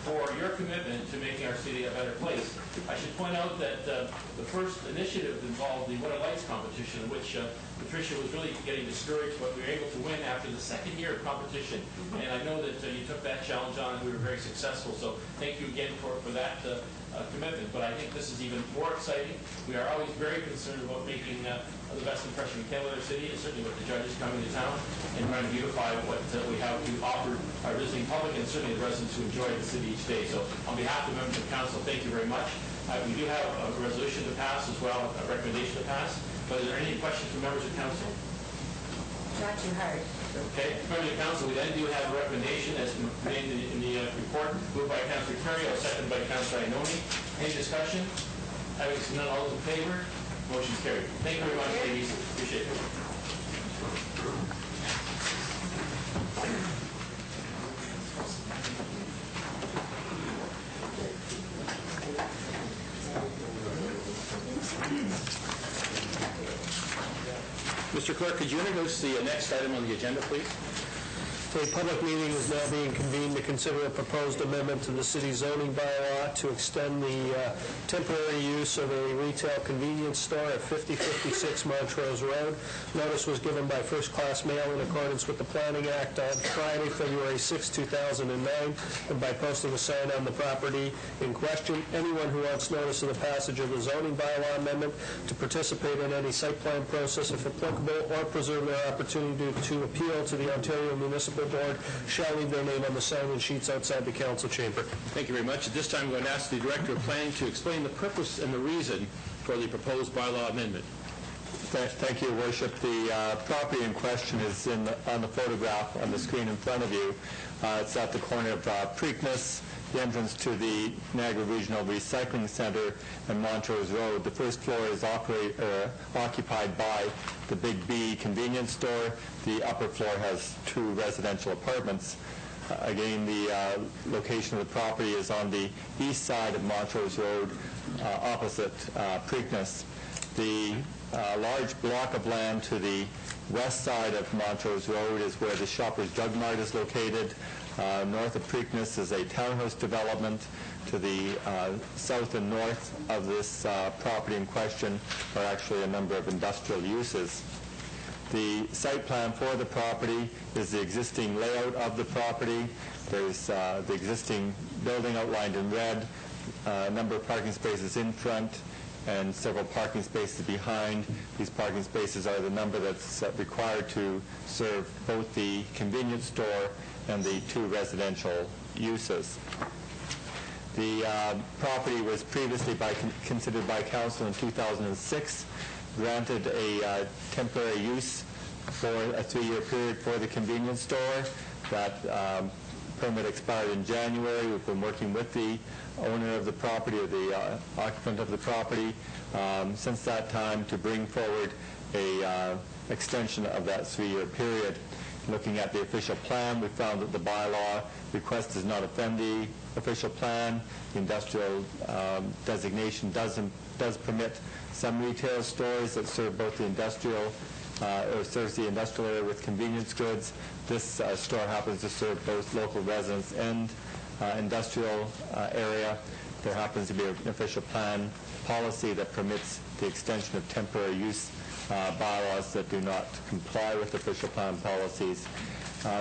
for your commitment to making our city a better place. I should point out that the first initiative involved the What a Lights competition, in which Patricia was really getting discouraged, but we were able to win after the second year of competition. And I know that you took that challenge on, and we were very successful. So thank you again for that commitment. But I think this is even more exciting. We are always very concerned about making the best impression we can with our city, and certainly with the judges coming to town, and trying to beautify what we have to offer our visiting public, and certainly the residents who enjoy the city each day. So on behalf of the members of the council, thank you very much. We do have a resolution to pass as well, a recommendation to pass. But are there any questions from members of council? Not too hard. Okay. Members of council, we then do have a recommendation as made in the report, moved by Councilor Terrio, seconded by Councilor Iononi. Any discussion? Having seen none, all those in favor? Motion carried. Thank you very much, ladies. Appreciate it. Mr. Clerk, could you introduce the next item on the agenda, please? A public meeting is now being convened to consider a proposed amendment to the city zoning bylaw to extend the temporary use of a retail convenience store at 5056 Montrose Road. Notice was given by first-class mail in accordance with the Planning Act on Friday, February 6, 2009, and by posting a sign on the property in question. Anyone who wants notice of the passage of the zoning bylaw amendment to participate in any site plan process, if applicable, or preserve their opportunity to appeal to the Ontario Municipal Board shall leave their name on the sign-in sheets outside the council chamber. Thank you very much. At this time, I'm going to ask the Director of Planning to explain the purpose and the reason for the proposed bylaw amendment. Thank you, Your Worship. The property in question is on the photograph on the screen in front of you. It's at the corner of Preakness, the entrance to the Niagara Regional Recycling Centre, and Montrose Road. The first floor is occupied by the Big B convenience store. The upper floor has 2 residential apartments. Again, the location of the property is on the east side of Montrose Road, opposite Preakness. The large block of land to the west side of Montrose Road is where the Shoppers Drug Mart is located. North of Preakness is a townhouse development. To the south and north of this property in question are actually a number of industrial uses. The site plan for the property is the existing layout of the property. There's the existing building outlined in red, a number of parking spaces in front, and several parking spaces behind. These parking spaces are the number that's required to serve both the convenience store and the 2 residential uses. The property was previously considered by council in 2006, granted a temporary use for a 3-year period for the convenience store. That permit expired in January. We've been working with the owner of the property, or the occupant of the property, since that time to bring forward a extension of that 3-year period. Looking at the official plan, we found that the bylaw request does not offend the official plan. The industrial designation does permit some retail stores that serve both the industrial or serves the industrial area with convenience goods. This store happens to serve both local residents and industrial area. There happens to be an official plan policy that permits the extension of temporary use bylaws that do not comply with official plan policies.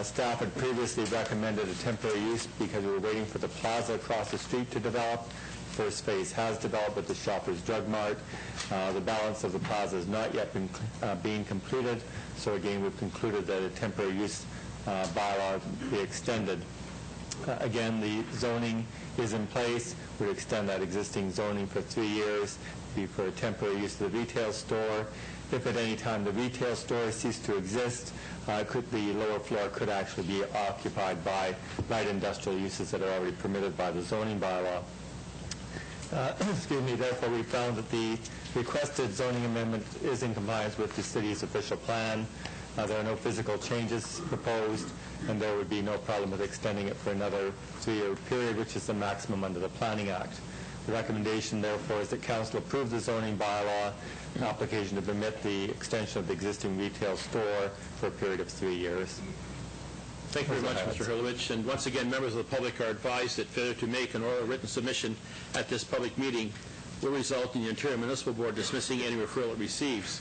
Staff had previously recommended a temporary use because we were waiting for the plaza across the street to develop. First phase has developed with the Shoppers Drug Mart. The balance of the plaza has not yet been being completed, so again we've concluded that a temporary use bylaw be extended. Again, the zoning is in place. We'd extend that existing zoning for 3 years, be for a temporary use of the retail store, If at any time the retail store ceased to exist, the lower floor could actually be occupied by light industrial uses that are already permitted by the zoning bylaw. Excuse me, therefore we found that the requested zoning amendment is in compliance with the city's official plan. There are no physical changes proposed, and there would be no problem with extending it for another 3-year period, which is the maximum under the Planning Act. The recommendation, therefore, is that Council approve the zoning bylaw application to permit the extension of the existing retail store for a period of 3 years. Thank you very much, Mr. Hurlovich. And once again, members of the public are advised that failure to make an oral written submission at this public meeting will result in the Ontario Municipal Board dismissing any referral it receives.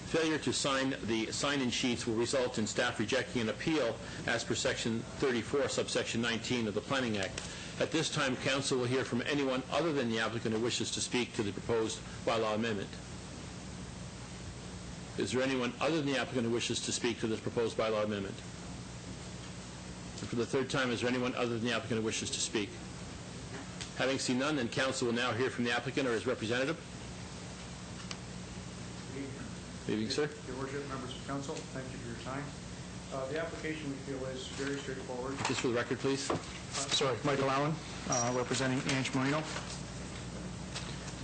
Failure to sign the sign-in sheets will result in staff rejecting an appeal as per Section 34, subsection 19 of the Planning Act. At this time, Council will hear from anyone other than the applicant who wishes to speak to the proposed bylaw amendment. Is there anyone other than the applicant who wishes to speak to this proposed bylaw amendment? And for the third time, is there anyone other than the applicant who wishes to speak? Having seen none, then Council will now hear from the applicant or his representative. Good evening, sir. Your Worship, members of Council, thank you for your time. The application, we feel, is very straightforward. Just for the record, please. Sorry, Michael Allen, representing Ange Marino.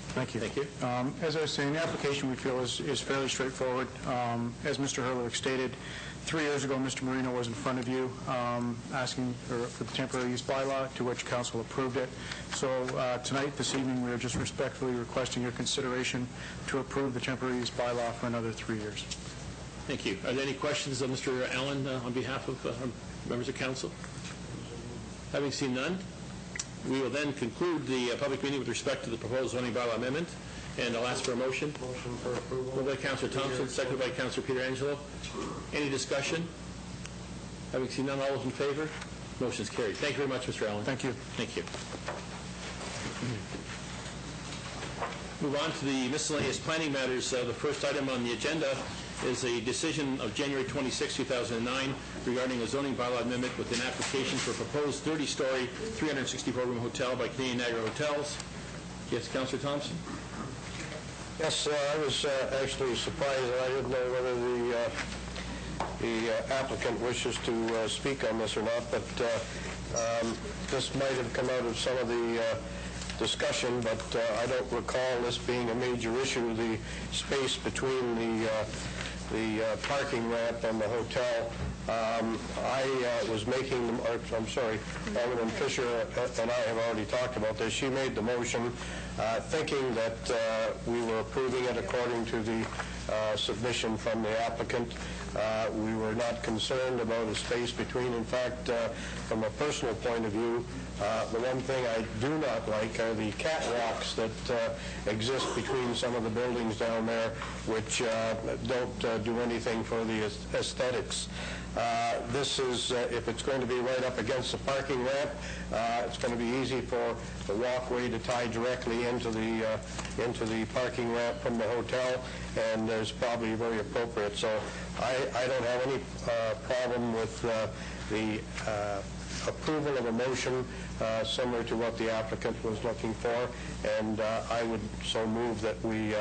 Thank you. Thank you. As I was saying, the application, we feel, is fairly straightforward. As Mr. Hurlovich stated, 3 years ago, Mr. Marino was in front of you asking for the temporary use bylaw, to which Council approved it. So tonight, this evening, we are just respectfully requesting your consideration to approve the temporary use bylaw for another 3 years. Thank you. Are there any questions of Mr. Allen on behalf of members of Council? Having seen none, we will then conclude the public meeting with respect to the proposed zoning bylaw amendment, and I'll ask for a motion. Motion for approval. Moved by Councilor Thompson, seconded by Councilor Pietrangelo. Any discussion? Having seen none, all those in favor? Motion is carried. Thank you very much, Mr. Allen. Thank you. Thank you. Move on to the miscellaneous planning matters. The first item on the agenda is a decision of January 26, 2009 regarding a zoning bylaw amendment with an application for a proposed 30-story, 364-room hotel by Canadian Niagara Hotels. Yes, Councilor Thompson? Yes, I was actually surprised that I didn't know whether the applicant wishes to speak on this or not, but this might have come out of some of the discussion, but I don't recall this being a major issue. The space between the parking ramp and the hotel, I was making, I'm sorry, Alderman Fisher and I have already talked about this. She made the motion thinking that we were approving it according to the submission from the applicant. We were not concerned about a space between. In fact, from a personal point of view, the one thing I do not like are the catwalks that exist between some of the buildings down there, which don't do anything for the aesthetics. This is, if it's going to be right up against the parking ramp, it's going to be easy for the walkway to tie directly into the parking ramp from the hotel, and it's probably very appropriate. So I don't have any problem with the approval of a motion similar to what the applicant was looking for, and I would so move that we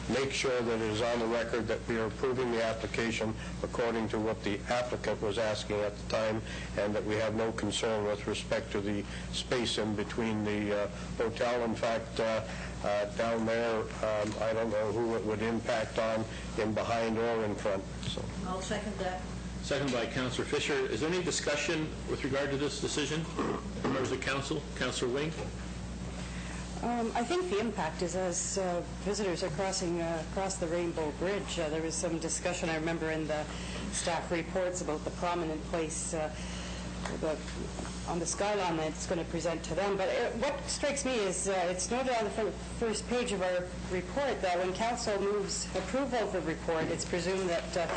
make sure that it is on the record that we are approving the application according to what the applicant was asking at the time, and that we have no concern with respect to the space in between the hotel. In fact, down there, I don't know who it would impact on, in behind or in front. So I'll second that. Seconded by Councilor Fisher. Is there any discussion with regard to this decision? Members of Council? Councilor Wing? I think the impact is as visitors are crossing across the Rainbow Bridge. There was some discussion, I remember, in the staff reports about the prominent place on the skyline that it's going to present to them. But what strikes me is it's noted on the first page of our report that when Council moves approval of the report, it's presumed that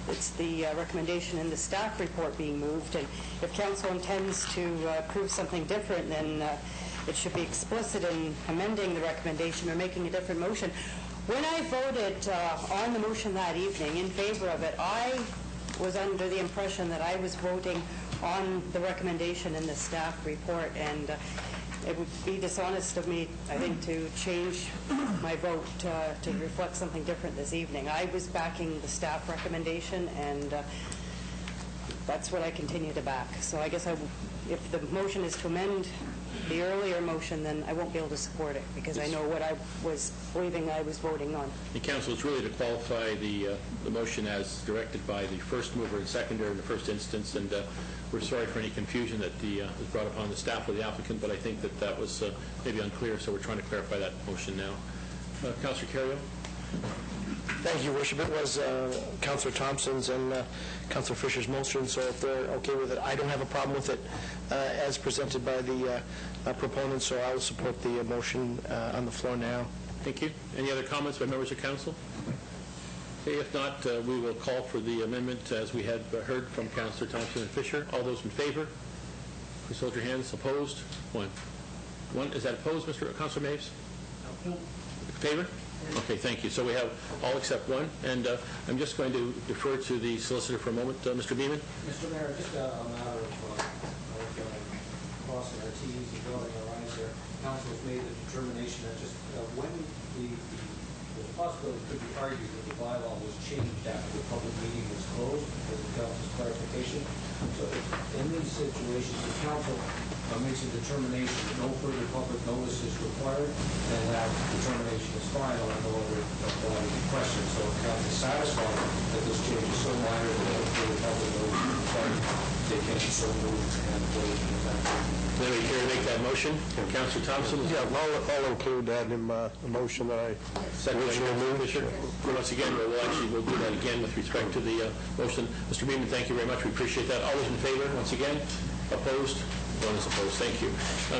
it's the recommendation in the staff report being moved. And if Council intends to approve something different, then it should be explicit in amending the recommendation or making a different motion. When I voted on the motion that evening in favor of it, I was under the impression that I was voting on the recommendation in the staff report, and it would be dishonest of me, I think, to change my vote to reflect something different this evening. I was backing the staff recommendation, and that's what I continue to back. So I guess if the motion is to amend the earlier motion, then I won't be able to support it, because I know what I was believing I was voting on. The council is really to qualify the motion as directed by the first mover and seconder in the first instance, and we're sorry for any confusion that was brought upon the staff or the applicant, but I think that was maybe unclear, so we're trying to clarify that motion now. Councillor Carrier? Thank you, Worship. It was Councillor Thompson's and Councillor Fisher's motion, so if they're okay with it, I don't have a problem with it as presented by the proponents, so I will support the motion on the floor now. Thank you. Any other comments by members of council? Okay, if not, we will call for the amendment as we had heard from Councillor Thompson and Fisher. All those in favor? Please hold your hands. Opposed? One. Is that opposed, Councillor Maves? No. Favor? Okay, thank you. So we have all except one, and I'm just going to defer to the solicitor for a moment. Mr. Beeman? Mr. Mayor, just a matter of crossing our T's and dotting our I's here. Council has made the determination that just when the possibility could be argued that the bylaw was changed after the public meeting was closed, because of council's clarification. So in these situations, the council makes a determination that no further public notice is required, and that determination is final and no other question. So if council is satisfied that this change is so minor that no further public notice is required, they can so move and vote in that. Then we care to make that motion. Councillor Thompson? Yeah, I'll include that in the motion that I originally moved. Once again, we'll do that again with respect to the motion. Mr. Beeman, thank you very much. We appreciate that. All those in favor, once again? Opposed? One is opposed. Thank you.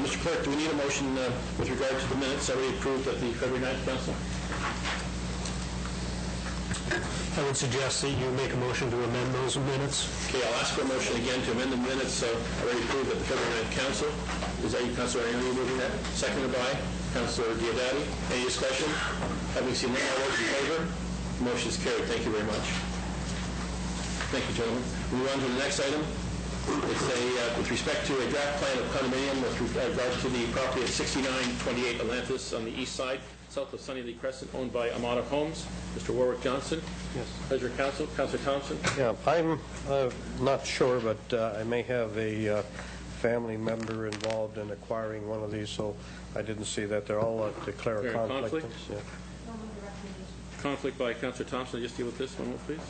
Mr. Clerk, do we need a motion with regard to the minutes already approved at the February 9th council? I would suggest that you make a motion to amend those minutes. Okay, I'll ask for a motion again to amend the minutes already approved at the February 9th council. Is that you, Councillor Ariano, moving that? Seconded by Councillor Diodati. Any discussion? Having seen none, all those in favor? Motion is carried. Thank you very much. Thank you, gentlemen. We move on to the next item. It's with respect to a draft plan of condominium with regard to the property at 6928 Atlantis on the east side, south of Sunny Lee Crescent, owned by Amada Homes. Mr. Warwick Johnson. Yes. Pleasure, Council. Councillor Thompson. Yeah, I'm not sure, but I may have a family member involved in acquiring one of these, so I didn't see that. They're all declare a conflict. Yeah. Conflict by Councillor Thompson. Just deal with this one, please.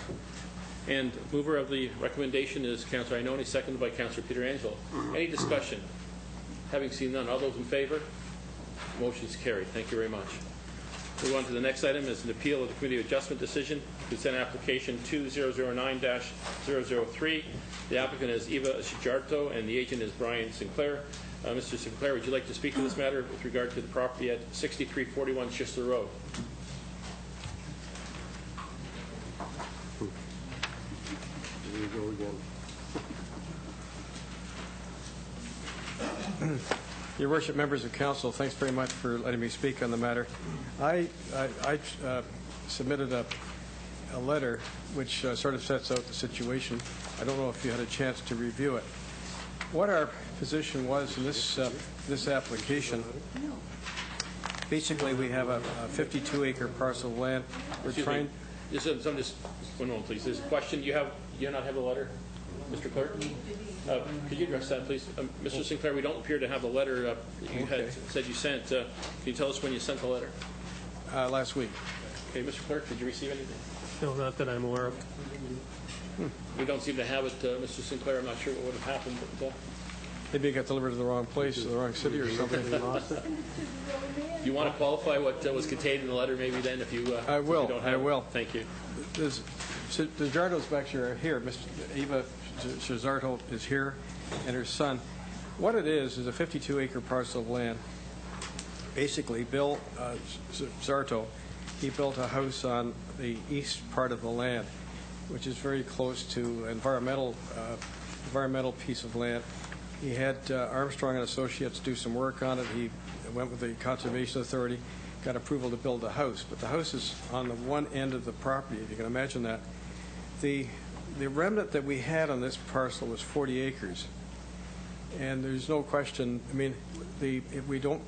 And mover of the recommendation is Councillor Iononi, seconded by Councillor Pietrangelo. Any discussion? Having seen none, all those in favor? Motion is carried. Thank you very much. Move on to the next item is an appeal of the Committee of Adjustment decision, consent application 2009-003. The applicant is Eva Shijarto and the agent is Brian Sinclair. Mr. Sinclair, would you like to speak to this matter with regard to the property at 6341 Schisler Road? There you go again. Your Worship, members of council, thanks very much for letting me speak on the matter. I submitted a letter which sort of sets out the situation. I don't know if you had a chance to review it. What our position was in this application, basically we have a 52-acre parcel of land. We're trying. Just one moment, please. There's a question. Do you not have a letter, Mr. Clerk? Could you address that, please? Mr. Sinclair, we don't appear to have a letter that you had said you sent. Can you tell us when you sent the letter? Last week. Okay, Mr. Clerk, did you receive anything? No, not that I'm aware of. We don't seem to have it, Mr. Sinclair. I'm not sure what would have happened. But, Maybe it got delivered to the wrong place or the wrong city or something. do you want to qualify what was contained in the letter maybe then if you I will. If you don't have I will. It? Thank you. The Jardos back here. Eva Shizarto is here, and her son. What it is a 52-acre parcel of land. Basically, Bill Zarto, he built a house on the east part of the land, which is very close to environmental piece of land. He had Armstrong and Associates do some work on it. He went with the Conservation Authority, got approval to build a house. But the house is on the one end of the property, if you can imagine that. The remnant that we had on this parcel was 40 acres. And there's no question, I mean, if we don't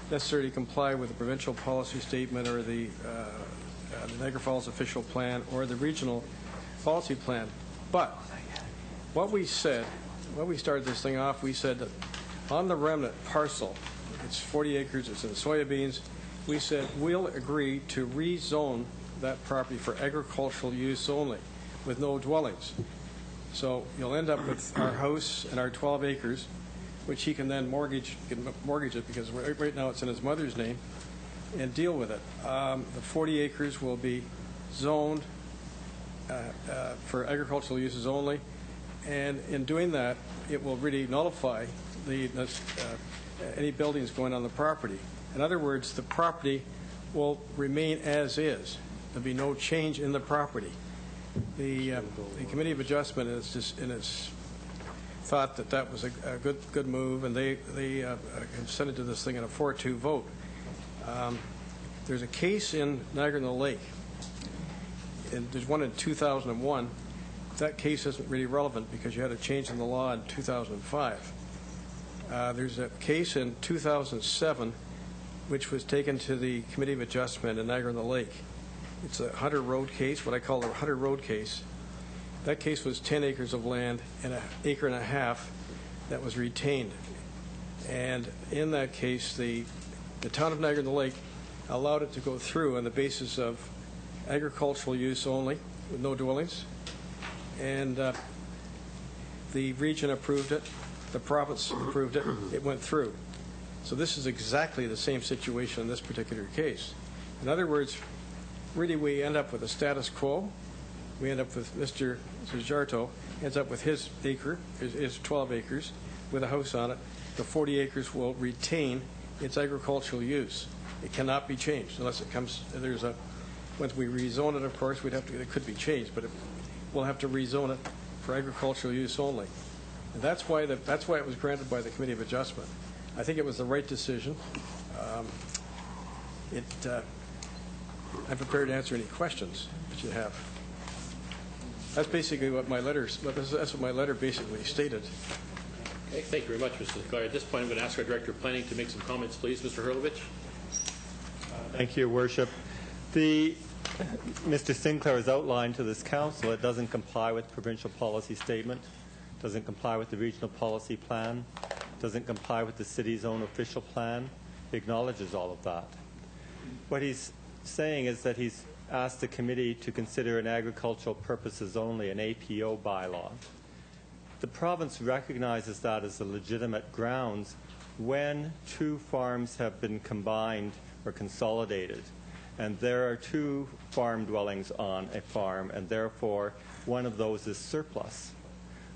necessarily comply with the provincial policy statement or the Niagara Falls official plan or the regional policy plan. But what we said, when we started this thing off, we said that on the remnant parcel, it's 40 acres, it's in soybeans, we said we'll agree to rezone that property for agricultural use only, with no dwellings. So you'll end up with our house and our 12 acres, which he can then mortgage it, because right now it's in his mother's name, and deal with it. The 40 acres will be zoned for agricultural uses only, and in doing that, it will really nullify any buildings going on the property. In other words, the property will remain as is. There'll be no change in the property. The Committee of Adjustment is thought that that was a good move, and they consented to this thing in a 4-2 vote. There's a case in Niagara-on-the-Lake, and there's one in 2001. That case isn't really relevant because you had a change in the law in 2005. There's a case in 2007 which was taken to the Committee of Adjustment in Niagara-on-the-Lake. It's a Hunter Road case, what I call the Hunter Road case. That case was 10 acres of land and an acre and a half that was retained. And in that case, the town of Niagara-on-the-Lake allowed it to go through on the basis of agricultural use only, with no dwellings. And the region approved it, the province approved it, it went through. So this is exactly the same situation in this particular case. In other words, really we end up with a status quo. We end up with Mr. Jarto ends up with his acre, his 12 acres, with a house on it. The 40 acres will retain its agricultural use. It cannot be changed unless it comes, once we rezone it, of course, it could be changed, but we'll have to rezone it for agricultural use only. And that's why it was granted by the Committee of Adjustment. I think it was the right decision. I'm prepared to answer any questions that you have. That's basically what my letter basically stated. Okay, thank you very much, Mr. Leclerc. At this point, I'm going to ask our Director of Planning to make some comments, please. Mr. Hurlovich. Thank you, Your Worship. Mr. Sinclair has outlined to this council it doesn't comply with the provincial policy statement, doesn't comply with the regional policy plan, doesn't comply with the city's own official plan. He acknowledges all of that. What he's saying is that he's asked the committee to consider an agricultural purposes only, an APO bylaw. The province recognizes that as a legitimate grounds when two farms have been combined or consolidated, and there are two farm dwellings on a farm, and therefore one of those is surplus.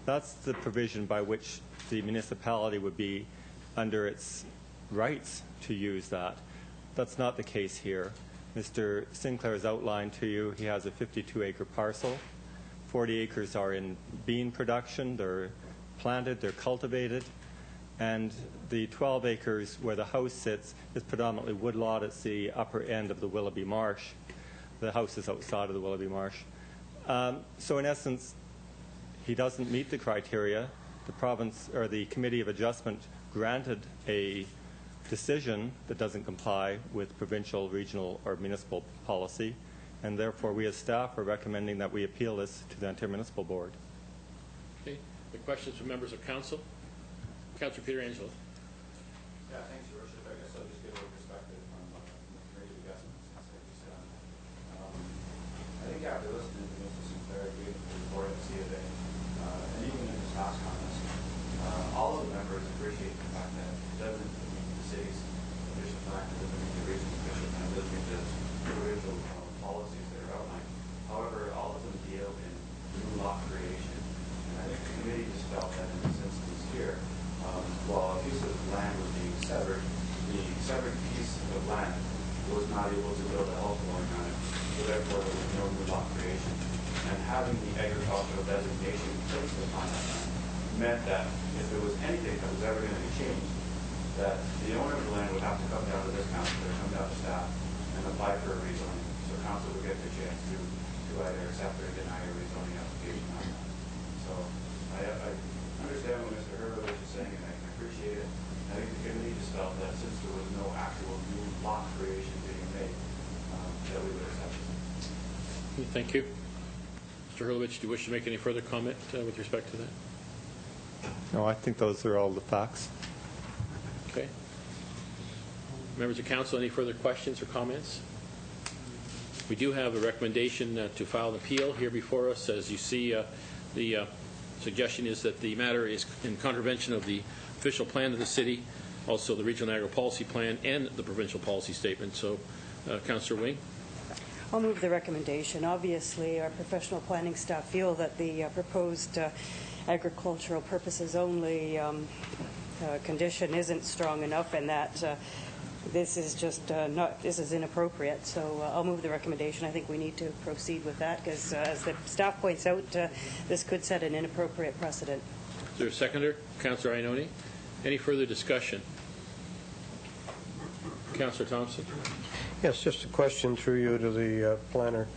That's the provision by which the municipality would be under its rights to use that. That's not the case here. Mr. Sinclair has outlined to you he has a 52-acre parcel. 40 acres are in bean production. They're planted, they're cultivated. And the 12 acres where the house sits is predominantly woodlot. It's the upper end of the Willoughby Marsh. The house is outside of the Willoughby Marsh. So in essence, he doesn't meet the criteria. The province or the Committee of Adjustment granted a decision that doesn't comply with provincial, regional, or municipal policy, and therefore we as staff are recommending that we appeal this to the Intermunicipal Board. Okay. The questions from members of council? Councillor Peter Angelo. Yeah, thanks, Your Worship. I guess I'll just give a perspective from the Committee of Adjustment, since like you said. I think after listening to Mr. Sinclair, reading the report and see it, and even in his last comments, all of the members appreciate the fact that it doesn't meet the city's official plan, it doesn't meet the region's official plan, it doesn't meet the provincial policies that are outlined. However, all of them deal in new lot creation. And I think the committee just felt that in this instance here, while a piece of land was being severed, the severed piece of land was not able to build a health dwelling on it, so therefore there was no new lot creation. And having the agricultural designation placed upon that land meant that if there was anything that was ever going to be changed, that the owner of the land would have to come down to this council or come down to staff and apply for a rezoning. So council would get the chance to either accept or deny a rezoning application on that. So I understand what Mr. Hurlovich is saying. thing, and I appreciate it. I think the committee just felt that since there was no actual new lot creation being made, that we would accept it. Thank you. Mr. Hurlovich, do you wish to make any further comment with respect to that? No, I think those are all the facts. Okay. Members of council, any further questions or comments? We do have a recommendation to file an appeal here before us. As you see, the suggestion is that the matter is in contravention of the official plan of the city, also the Regional Niagara Policy Plan, and the provincial policy statement. So, Councillor Wing? I'll move the recommendation. Obviously, our professional planning staff feel that the proposed agricultural purposes only condition isn't strong enough, and that this is just this is inappropriate. So I'll move the recommendation. I think we need to proceed with that because, as the staff points out, this could set an inappropriate precedent. Is there a seconder? Councillor Ioannoni? Any further discussion? Councillor Thompson? Yes, just a question through you to the planner.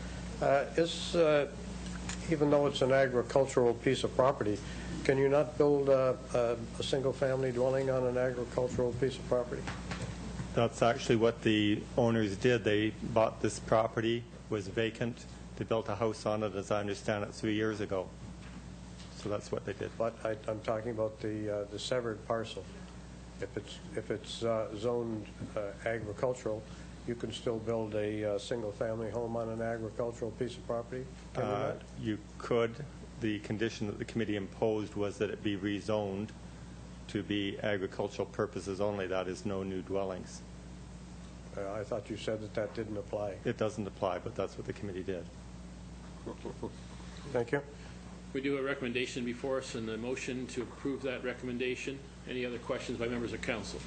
Even though it's an agricultural piece of property, can you not build a single-family dwelling on an agricultural piece of property? That's actually what the owners did. They bought this property, was vacant. They built a house on it, as I understand it, 3 years ago. So that's what they did. But I'm talking about the severed parcel. If it's zoned agricultural, you can still build a single-family home on an agricultural piece of property? Can you not? You could. The condition that the committee imposed was that it be rezoned to be agricultural purposes only. That is, no new dwellings. I thought you said that that didn't apply. It doesn't apply, but that's what the committee did. Thank you. We do have a recommendation before us and a motion to approve that recommendation. Any other questions by members of council?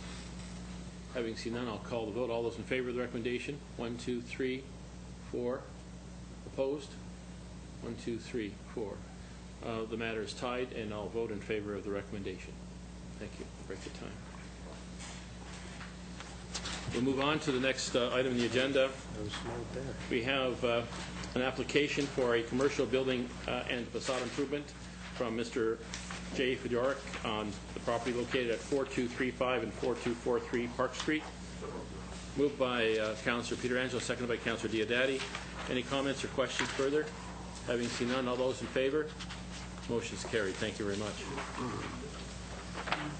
Having seen none, I'll call the vote. All those in favor of the recommendation? 1, 2, 3, 4. Opposed? 1, 2, 3, 4. The matter is tied, and I'll vote in favor of the recommendation. Thank you. Break the time. We'll move on to the next item on the agenda. We have an application for a commercial building and facade improvement from Mr. J. Fedoric on the property located at 4235 and 4243 Park Street. Moved by Councillor Pietrangelo, seconded by Councillor Diodati. Any comments or questions further? Having seen none, all those in favor? Motion is carried. Thank you very much.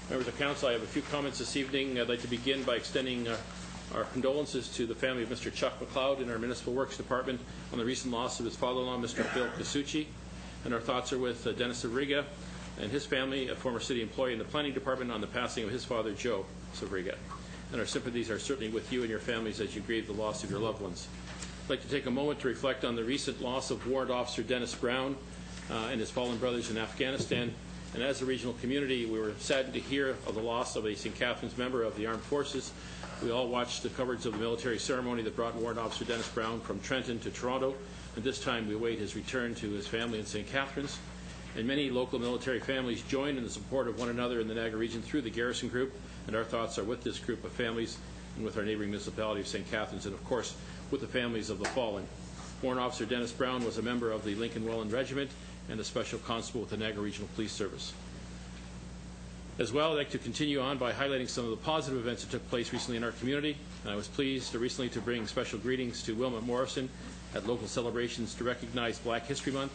Members of council, I have a few comments this evening. I'd like to begin by extending our condolences to the family of Mr. Chuck McLeod in our Municipal Works Department on the recent loss of his father-in-law, Mr. Bill Casucci. And our thoughts are with Dennis Savriga and his family, a former city employee in the planning department, on the passing of his father, Joe Savriga. And our sympathies are certainly with you and your families as you grieve the loss of your loved ones. I'd like to take a moment to reflect on the recent loss of Warrant Officer Dennis Brown and his fallen brothers in Afghanistan. And as a regional community, we were saddened to hear of the loss of a St. Catharines member of the Armed Forces. We all watched the coverage of the military ceremony that brought Warrant Officer Dennis Brown from Trenton to Toronto, and this time we await his return to his family in St. Catharines. And many local military families joined in the support of one another in the Niagara region through the Garrison Group, and our thoughts are with this group of families and with our neighboring municipality of St. Catharines, and of course with the families of the fallen. Warrant Officer Dennis Brown was a member of the Lincoln Welland Regiment and a special constable with the Niagara Regional Police Service. As well, I'd like to continue on by highlighting some of the positive events that took place recently in our community. And I was pleased recently to bring special greetings to Wilma Morrison at local celebrations to recognize Black History Month.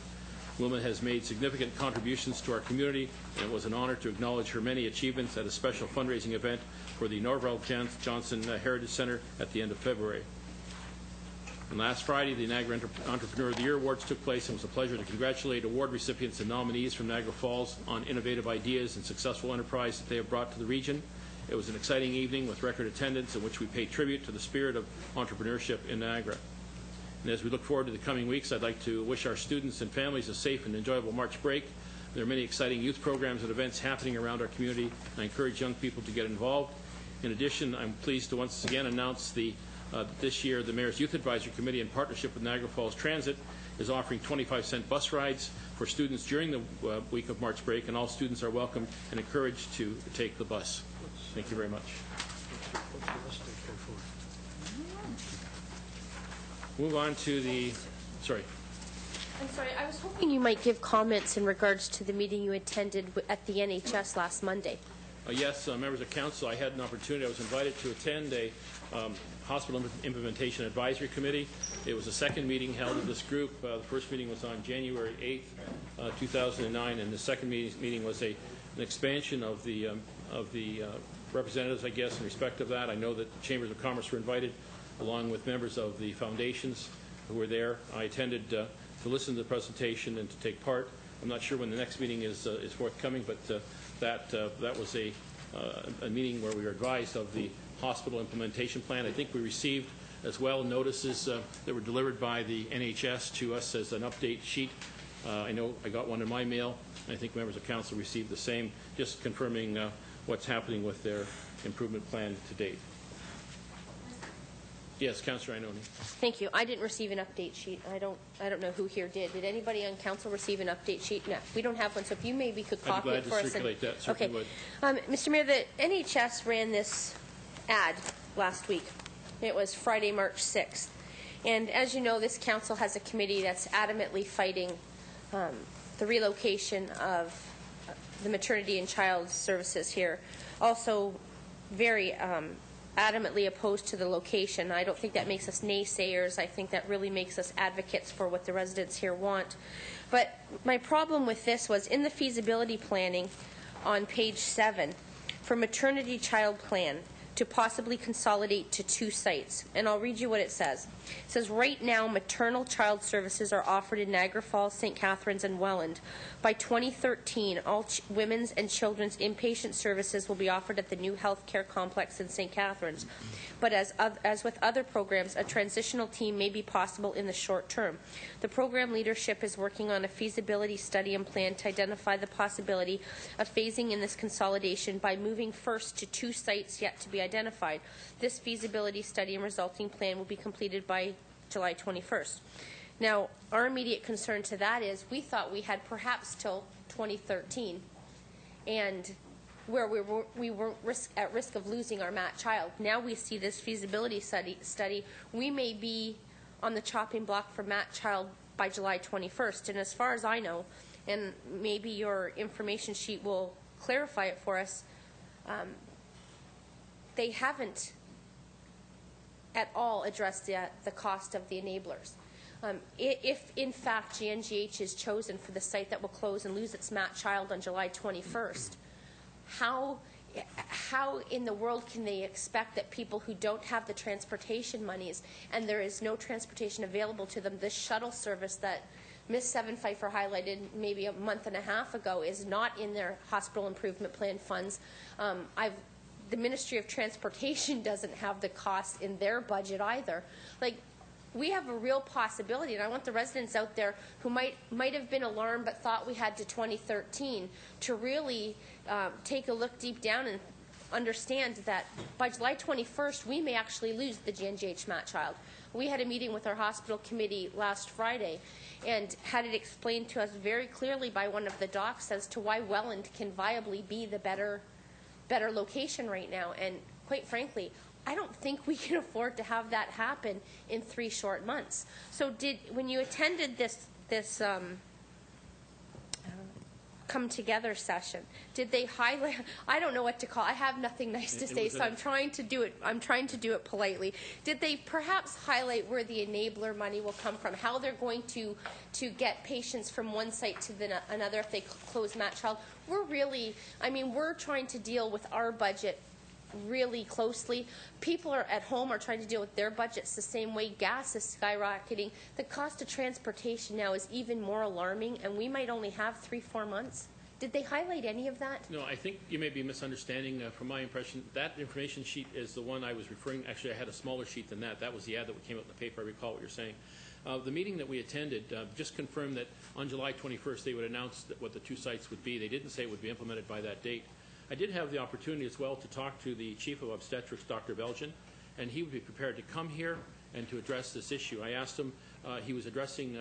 Wilma has made significant contributions to our community, and it was an honor to acknowledge her many achievements at a special fundraising event for the Norval Johnson Heritage Center at the end of February. And last Friday, the Niagara Entrepreneur of the Year Awards took place, and it was a pleasure to congratulate award recipients and nominees from Niagara Falls on innovative ideas and successful enterprise that they have brought to the region. It was an exciting evening with record attendance in which we paid tribute to the spirit of entrepreneurship in Niagara. And as we look forward to the coming weeks, I'd like to wish our students and families a safe and enjoyable March break. There are many exciting youth programs and events happening around our community. I encourage young people to get involved. In addition, I'm pleased to once again announce this year the Mayor's Youth Advisory Committee, in partnership with Niagara Falls Transit, is offering 25-cent bus rides for students during the week of March break, and all students are welcome and encouraged to take the bus. Thank you very much. Move on to the, sorry. I'm sorry, I was hoping you might give comments in regards to the meeting you attended at the NHS last Monday. Yes, members of council, I had an opportunity. I was invited to attend a Hospital Implementation Advisory Committee. It was the second meeting held of this group. The first meeting was on January 8th, 2009, and the second meeting was an expansion of the representatives, I guess, in respect of that. I know that the Chambers of Commerce were invited, along with members of the foundations who were there. I attended to listen to the presentation and to take part. I'm not sure when the next meeting is forthcoming, but that was a meeting where we were advised of the hospital implementation plan. I think we received as well notices that were delivered by the NHS to us as an update sheet. I know I got one in my mail. I think members of council received the same, just confirming what's happening with their improvement plan to date. Yes, Councillor Iononi. Thank you. I didn't receive an update sheet. I don't know who here did. Did anybody on council receive an update sheet? No, we don't have one. So if you maybe could copy it for us. I'd be glad to circulate that. Certainly would. Mr. Mayor, the NHS ran this ad last week. It was Friday, March 6th. And as you know, this council has a committee that's adamantly fighting the relocation of the maternity and child services here. Also very adamantly opposed to the location. I don't think that makes us naysayers. I think that really makes us advocates for what the residents here want. But my problem with this was in the feasibility planning on page 7 for maternity child plan to possibly consolidate to 2 sites. And I'll read you what it says. It says, right now, maternal child services are offered in Niagara Falls, St. Catharines, and Welland. By 2013, all women's and children's inpatient services will be offered at the new health care complex in St. Catharines. But as with other programs, a transitional team may be possible in the short term. The program leadership is working on a feasibility study and plan to identify the possibility of phasing in this consolidation by moving first to 2 sites yet to be identified. This feasibility study and resulting plan will be completed by July 21st. Now, our immediate concern to that is we thought we had perhaps till 2013, and where we were at risk of losing our mat child. Now we see this feasibility study. We may be on the chopping block for mat child by July 21st. And as far as I know, and maybe your information sheet will clarify it for us, they haven't at all addressed the cost of the enablers. If, in fact, GNGH is chosen for the site that will close and lose its mat child on July 21st, how in the world can they expect that people who don't have the transportation monies and there is no transportation available to them, this shuttle service that Ms. Seven Pfeiffer highlighted maybe a month and a half ago is not in their hospital improvement plan funds. The Ministry of Transportation doesn't have the cost in their budget either. Like, we have a real possibility, and I want the residents out there who might have been alarmed but thought we had to 2013 to really take a look deep down and understand that by July 21st, we may actually lose the GNGH mat child. We had a meeting with our hospital committee last Friday and had it explained to us very clearly by one of the docs as to why Welland can viably be the better location right now. And quite frankly, I don't think we can afford to have that happen in 3 short months. So when you attended this come together session, did they highlight, I don't know what to call, I have nothing nice to say, so I'm trying to do it politely. Did they perhaps highlight where the enabler money will come from, how they're going to get patients from one site to another if they close mat child? We're trying to deal with our budget really closely. People at home are trying to deal with their budgets the same way. Gas is skyrocketing. The cost of transportation now is even more alarming, and we might only have 3-4 months. Did they highlight any of that? No, I think you may be misunderstanding. From my impression, that information sheet is the one I was referring. Actually, I had a smaller sheet than that. That was the ad that came out in the paper. I recall what you're saying. The meeting that we attended just confirmed that on July 21st they would announce what the 2 sites would be. They didn't say it would be implemented by that date. I did have the opportunity as well to talk to the Chief of Obstetrics, Dr. Belgian, and he would be prepared to come here and to address this issue. I asked him, he was addressing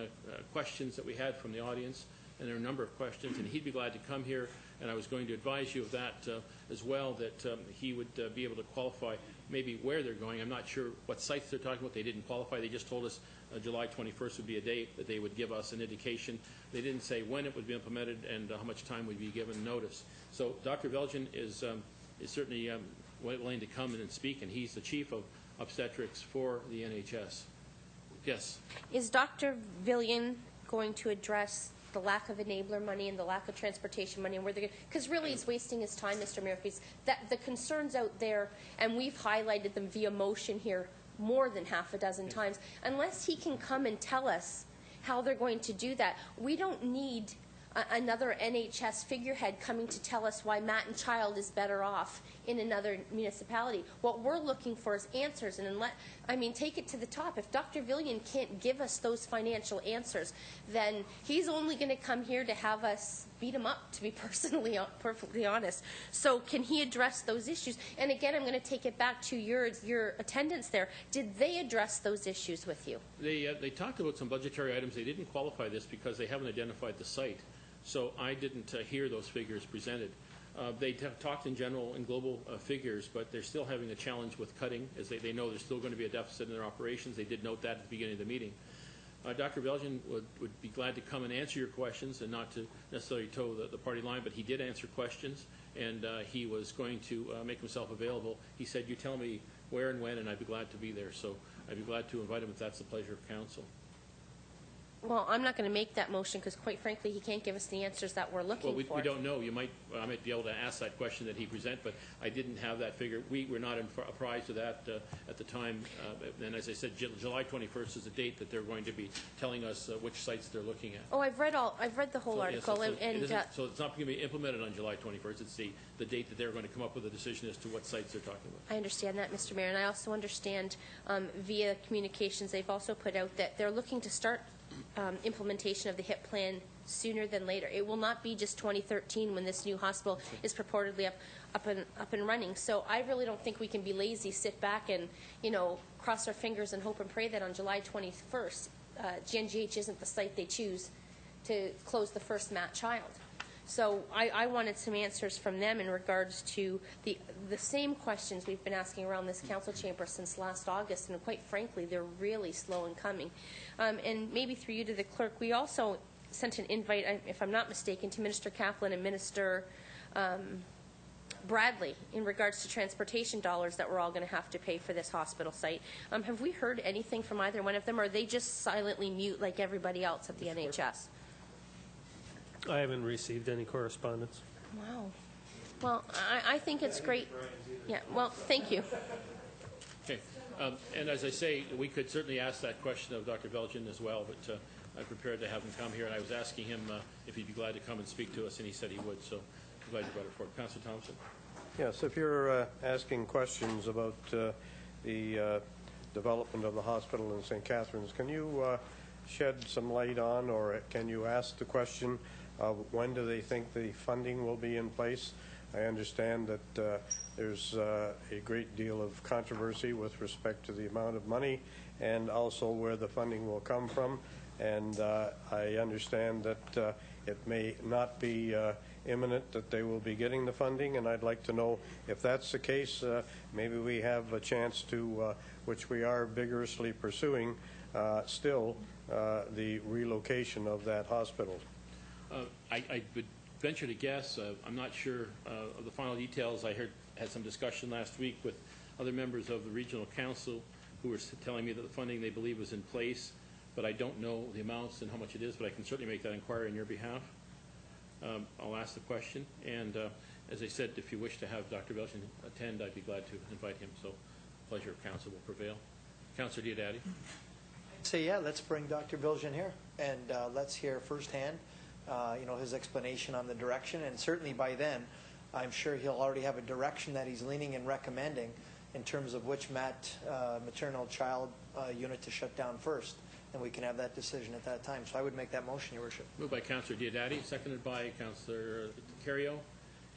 questions that we had from the audience, and there are a number of questions, and he'd be glad to come here, and I was going to advise you of that as well, that he would be able to qualify maybe where they're going. I'm not sure what sites they're talking about. They didn't qualify. They just told us July 21st would be a date that they would give us an indication. They didn't say when it would be implemented and how much time would be given notice. So Dr. Belgian is is certainly willing to come in and speak, and he's the chief of obstetrics for the NHS. Yes. Is Dr. Villian going to address the lack of enabler money and the lack of transportation money, and where they're because really it's wasting his time, Mr. Mayor, because that the concerns out there, and we've highlighted them via motion here more than half a dozen times. Unless he can come and tell us how they're going to do that, we don't need another NHS figurehead coming to tell us why Matt and Child is better off in another municipality. What we're looking for is answers, and take it to the top. If Dr. Villian can't give us those financial answers, then he's only going to come here to have us beat him up, to be perfectly honest. So can he address those issues? And again, I'm going to take it back to your attendance there. Did they address those issues with you? They talked about some budgetary items. They didn't qualify this because they haven't identified the site. So I didn't hear those figures presented. They talked in general in global figures, but they're still having a challenge with cutting, as they know there's still going to be a deficit in their operations. They did note that at the beginning of the meeting. Dr. Belgian would be glad to come and answer your questions and not to necessarily toe the party line, but he did answer questions, and he was going to make himself available. He said, you tell me where and when, and I'd be glad to be there. So I'd be glad to invite him if that's the pleasure of council. Well, I'm not going to make that motion because, quite frankly, he can't give us the answers that we're looking for. Well, we don't know. I might be able to ask that question that he present, but I didn't have that figure. We were not apprised of that at the time. And as I said, July 21st is the date that they're going to be telling us which sites they're looking at. Oh, I've read the whole article. So it's not going to be implemented on July 21st. It's the date that they're going to come up with a decision as to what sites they're talking about. I understand that, Mr. Mayor, and I also understand via communications they've also put out that they're looking to start implementation of the HIP plan sooner than later. It will not be just 2013 when this new hospital is purportedly up and running. So I really don't think we can be lazy, sit back and cross our fingers and hope and pray that on July 21st GNGH isn't the site they choose to close the first Matt Child. So I wanted some answers from them in regards to the same questions we've been asking around this council chamber since last August, and quite frankly, they're really slow in coming. And maybe through you to the clerk, we also sent an invite, if I'm not mistaken, to Minister Kaplan and Minister Bradley in regards to transportation dollars that we're all going to have to pay for this hospital site. Have we heard anything from either one of them, or are they just silently mute like everybody else at the NHS? I haven't received any correspondence. Wow. Well, I think it's great. Yeah, well, thank you. Okay. And as I say, we could certainly ask that question of Dr. Belgian as well, but I'm prepared to have him come here. And I was asking him if he'd be glad to come and speak to us, and he said he would. So I'm glad you brought it forward. Councillor Thompson. Yes, if you're asking questions about the development of the hospital in St. Catharines, can you shed some light on, or can you ask the question of when do they think the funding will be in place? I understand that there's a great deal of controversy with respect to the amount of money and also where the funding will come from. And I understand that it may not be imminent that they will be getting the funding, and I'd like to know if that's the case, maybe we have a chance to, which we are vigorously pursuing, still the relocation of that hospital. I would venture to guess. I'm not sure of the final details. I had some discussion last week with other members of the regional council who were telling me that the funding they believe was in place, but I don't know the amounts and how much it is, but I can certainly make that inquiry on your behalf. I'll ask the question, and as I said, if you wish to have Dr. Belgian attend, I'd be glad to invite him, so the pleasure of council will prevail. Councillor Diodati. Say, yeah, let's bring Dr. Belgian here, and let's hear firsthand his explanation on the direction, and certainly by then I'm sure he'll already have a direction that he's leaning and recommending in terms of which maternal child unit to shut down first, and we can have that decision at that time. So I would make that motion, Your Worship. Moved by Councillor Diodati, seconded by Councillor Carrio,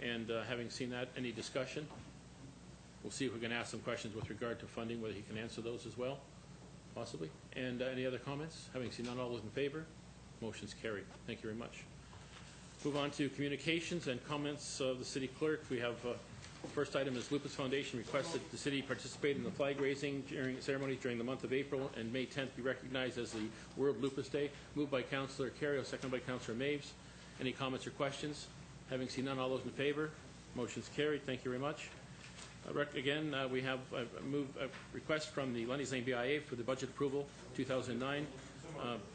and having seen that, any discussion? We'll see if we can ask some questions with regard to funding, whether he can answer those as well, possibly. And any other comments? Having seen none, all those in favor? Motion's carried. Thank you very much. Move on to communications and comments of the city clerk. We have first item is Lupus Foundation requests that the city participate in the flag raising ceremonies during the month of April, and May 10th be recognized as the World Lupus Day. Moved by Councillor Carrio, seconded by Councillor Maves. Any comments or questions? Having seen none, all those in favor? Motion's carried. Thank you very much. Again, we have a request from the Lundy's Lane BIA for the budget approval 2009,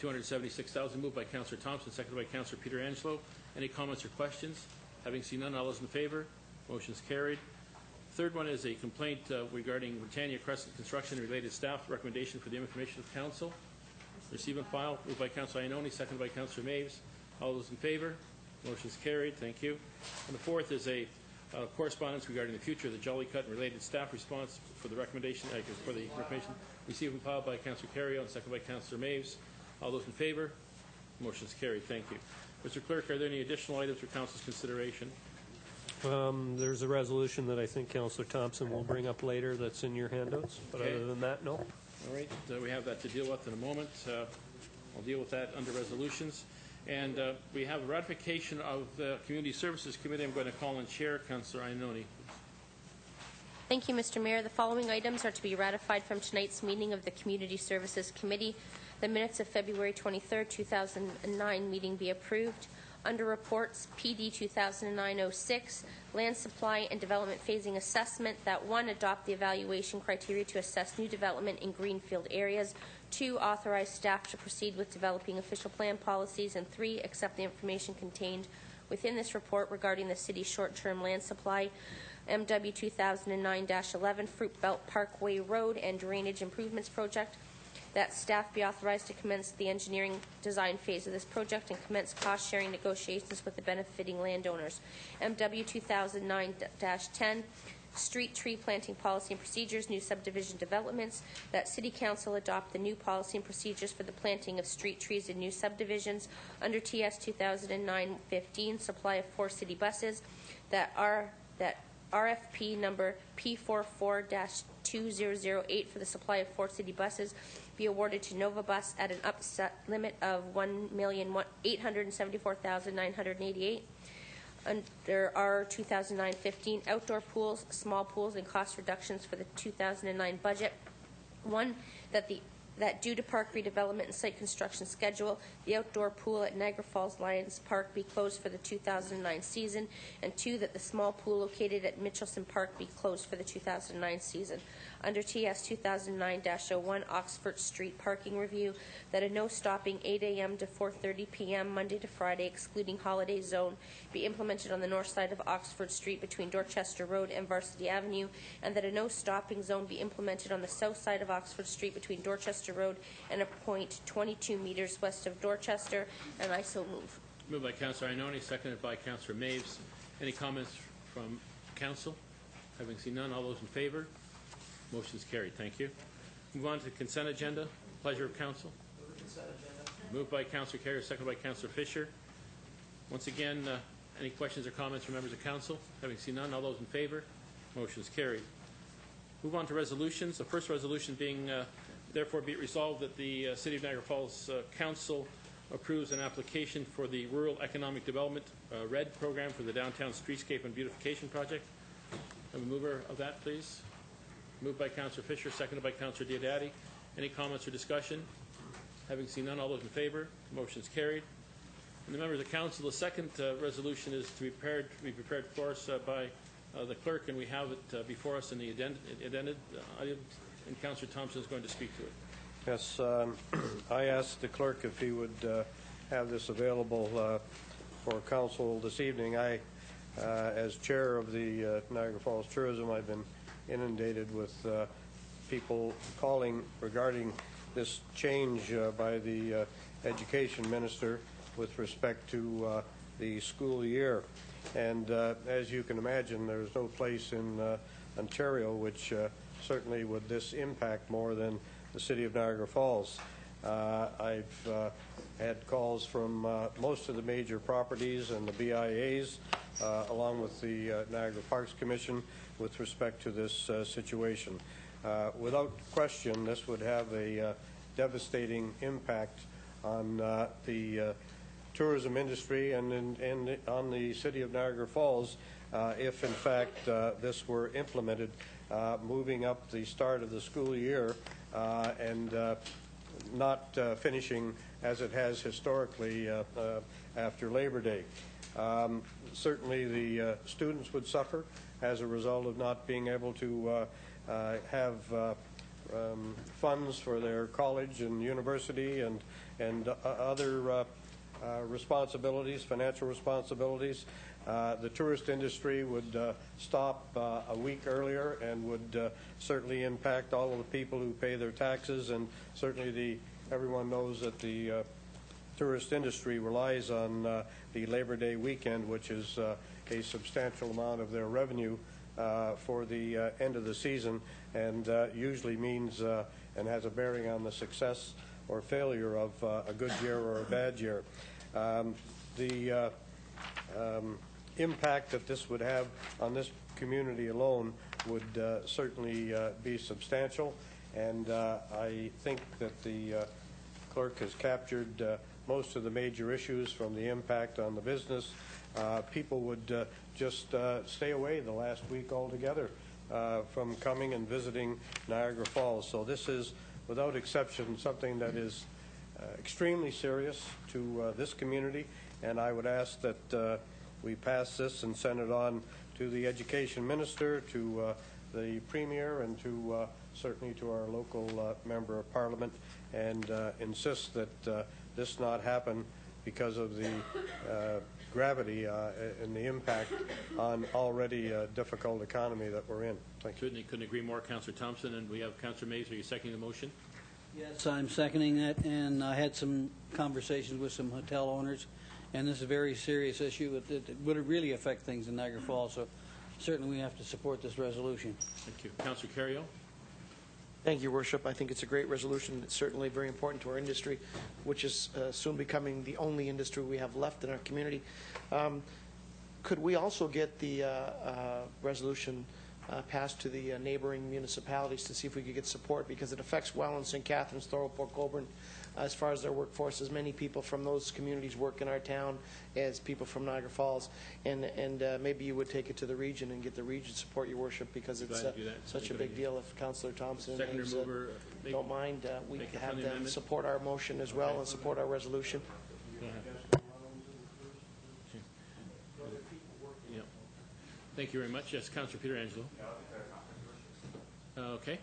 $276,000, moved by Councillor Thompson, seconded by Councillor Peter Angelo. Any comments or questions? Having seen none, all those in favor? Motion's carried. Third one is a complaint regarding Britannia Crescent Construction and related staff recommendation for the information of council. Receive and file, moved by Councillor Iannone, seconded by Councillor Maves. All those in favor? Motion's carried. Thank you. And the fourth is a correspondence regarding the future of the Jollycut and related staff response for the recommendation, received and filed by Councillor Carrion, seconded by Councillor Maves. All those in favor? Motion's carried. Thank you. Mr. Clerk, are there any additional items for Council's consideration? There's a resolution that I think Councillor Thompson will bring up later that's in your handouts, but Okay. other than that, no. All right, we have that to deal with in a moment. I'll deal with that under resolutions. And we have a ratification of the Community Services Committee. I'm going to call on Chair, Councillor Iannone. Thank you, Mr. Mayor. The following items are to be ratified from tonight's meeting of the Community Services Committee. The minutes of February 23rd, 2009 meeting be approved. Under reports, PD 2009-06, Land Supply and Development Phasing Assessment, that 1, adopt the evaluation criteria to assess new development in greenfield areas, 2, authorize staff to proceed with developing official plan policies, and 3, accept the information contained within this report regarding the city's short-term land supply, MW 2009-11, Fruit Belt Parkway Road and Drainage Improvements Project, that staff be authorized to commence the engineering design phase of this project and commence cost-sharing negotiations with the benefiting landowners. MW 2009-10, Street Tree Planting Policy and Procedures, New Subdivision Developments, that City Council adopt the new policy and procedures for the planting of street trees in new subdivisions under TS 2009-15, supply of 4 city buses, that RFP number P44-2008 for the supply of 4 city buses be awarded to Nova Bus at an upset limit of $1,874,988. Under R 2009-15, outdoor pools, small pools, and cost reductions for the 2009 budget. 1, that due to park redevelopment and site construction schedule, the outdoor pool at Niagara Falls Lions Park be closed for the 2009 season, and 2, that the small pool located at Mitchelson Park be closed for the 2009 season. Under TS 2009-01, Oxford Street Parking Review, that a no stopping 8 a.m. to 4:30 p.m. Monday to Friday, excluding holiday zone, be implemented on the north side of Oxford Street between Dorchester Road and Varsity Avenue, and that a no stopping zone be implemented on the south side of Oxford Street between Dorchester Road and a point 22 meters west of Dorchester, and I so move. Moved by Councillor Iannone, seconded by Councillor Maves. Any comments from Council? Having seen none, all those in favor? Motion's carried. Thank you. Move on to the consent agenda. Pleasure of Council. Moved by Councillor Carrier, seconded by Councillor Fisher. Once again, any questions or comments from members of Council? Having seen none, all those in favor? Motion's carried. Move on to resolutions. The first resolution being, therefore be it resolved that the City of Niagara Falls Council approves an application for the Rural Economic Development RED program for the Downtown Streetscape and Beautification Project. Have a mover of that, please. Moved by Councillor Fisher, seconded by Councillor Diodati. Any comments or discussion? Having seen none, all those in favor? Motion's carried. And the members of Council, the second resolution is to be prepared for us by the clerk, and we have it before us in the addendum item, and Councillor Thompson is going to speak to it. Yes, I asked the clerk if he would have this available for council this evening. As chair of the Niagara Falls Tourism, I've been inundated with people calling regarding this change by the education minister with respect to the school year. And as you can imagine, there's no place in Ontario which certainly would this impact more than the City of Niagara Falls. I've had calls from most of the major properties and the BIAs, along with the Niagara Parks Commission, with respect to this situation. Without question, this would have a devastating impact on the tourism industry and on the City of Niagara Falls if, in fact, this were implemented, moving up the start of the school year and not finishing as it has historically after Labor Day. Certainly the students would suffer as a result of not being able to have funds for their college and university and other responsibilities, financial responsibilities. The tourist industry would stop a week earlier and would certainly impact all of the people who pay their taxes, and certainly everyone knows that the tourist industry relies on the Labor Day weekend, which is a substantial amount of their revenue for the end of the season, and usually means and has a bearing on the success or failure of a good year or a bad year. The impact that this would have on this community alone would certainly be substantial, and I think that the clerk has captured most of the major issues from the impact on the business. People would just stay away the last week altogether from coming and visiting Niagara Falls. So this is, without exception, something that is extremely serious to this community, and I would ask that we pass this and send it on to the Education Minister, to the Premier, and to certainly to our local Member of Parliament, and insist that this not happen because of the gravity and the impact on already a difficult economy that we're in. Thank you. Certainly couldn't agree more, Councillor Thompson. And we have Councillor Mays. Are you seconding the motion? Yes, I'm seconding that, and I had some conversations with some hotel owners, and this is a very serious issue. It would really affect things in Niagara Falls, so certainly we have to support this resolution. Thank you. Councillor Carriot? Thank you, Your Worship. I think it's a great resolution. It's certainly very important to our industry, which is soon becoming the only industry we have left in our community. Could we also get the resolution passed to the neighboring municipalities to see if we could get support, because it affects Welland, St. Catharines, Thorold, Port Colborne, as far as their workforce. As many people from those communities work in our town as people from Niagara Falls, and maybe you would take it to the region and get the region support, Your Worship, because it's such a big deal. If Councillor Thompson and Hayes don't mind, we can have them support our motion as well and support our resolution. Thank you very much. Yes, Councillor Peter Angelo. Okay.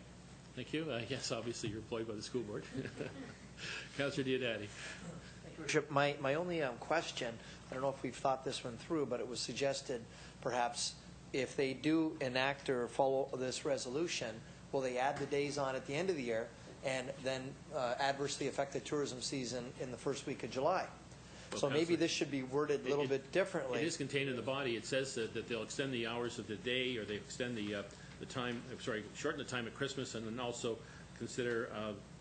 Thank you. Yes, obviously you're employed by the school board. Councillor Diodati. Bishop, my only question, I don't know if we've thought this one through, but it was suggested perhaps if they do enact or follow this resolution, will they add the days on at the end of the year and then adversely affect the tourism season in the first week of July? Well, so maybe this should be worded a little bit differently. It is contained in the body. It says that they'll extend the hours of the day, or they extend the time, shorten the time at Christmas, and then also consider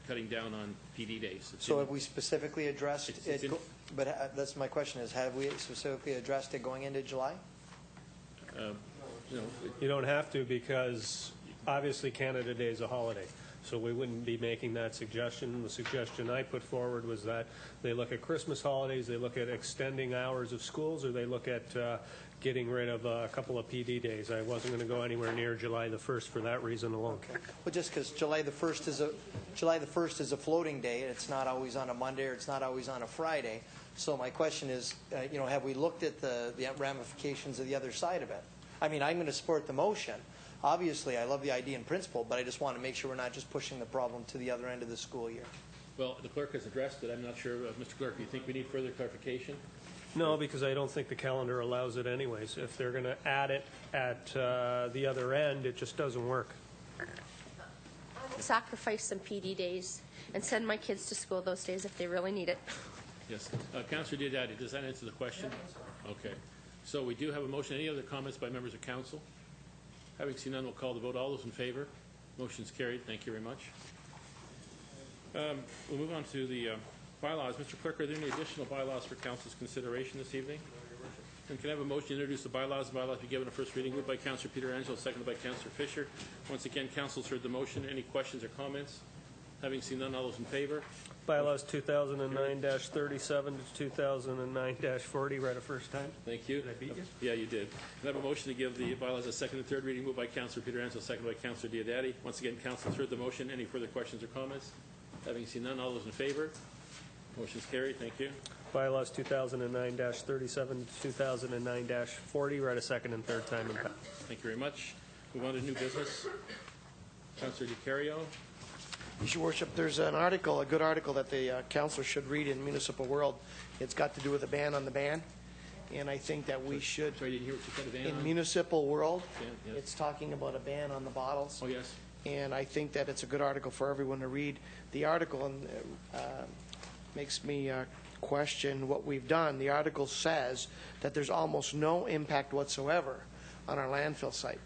cutting down on PD days. So have we specifically addressed it? But that's my question, is have we specifically addressed it going into July? You don't have to, because obviously Canada Day is a holiday. So we wouldn't be making that suggestion. The suggestion I put forward was that they look at Christmas holidays, they look at extending hours of schools, or they look at getting rid of a couple of PD days. I wasn't going to go anywhere near July the 1st for that reason alone. Okay. Well, just because July the 1st is a floating day, it's not always on a Monday, or it's not always on a Friday. So my question is, have we looked at the ramifications of the other side of it? I mean, I'm going to support the motion. Obviously, I love the idea in principle, but I just want to make sure we're not just pushing the problem to the other end of the school year. Well, the clerk has addressed it. I'm not sure, Mr. Clerk, do you think we need further clarification? No, because I don't think the calendar allows it anyways. If they're going to add it at the other end, it just doesn't work. I will sacrifice some PD days and send my kids to school those days if they really need it. Yes. Councillor Diodati, does that answer the question? Okay. So we do have a motion. Any other comments by members of council? Having seen none, we'll call the vote. All those in favor? Motion's carried. Thank you very much. We'll move on to the bylaws. Mr. Clerk, are there any additional bylaws for council's consideration this evening? And can I have a motion to introduce the bylaws? The bylaws be given a first reading. Moved by Councillor Peter Angelo, seconded by Councillor Fisher. Once again, council's heard the motion. Any questions or comments? Having seen none, all those in favor? Bylaws 2009-37 to 2009-40, read a first time. Thank you. Did I beat you? Yeah, you did. Can I have a motion to give the bylaws a second and third reading? Moved by Councillor Peter Angelo, seconded by Councillor Diodati. Once again, council has heard the motion. Any further questions or comments? Having seen none, all those in favor? Motion's carried. Thank you. Bylaws 2009-37 to 2009-40 read a second and third time and passed. Thank you very much. Move on to new business. Councillor DiCario. Your Worship, there's an article, a good article that the council should read in Municipal World. It's got to do with a ban on the ban, and I think that we should. Sorry, I didn't hear what you said. A ban in on? Municipal World, Yes. it's talking about a ban on the bottles. Oh, yes. And I think that it's a good article for everyone to read. The article makes me question what we've done. The article says that there's almost no impact whatsoever on our landfill site.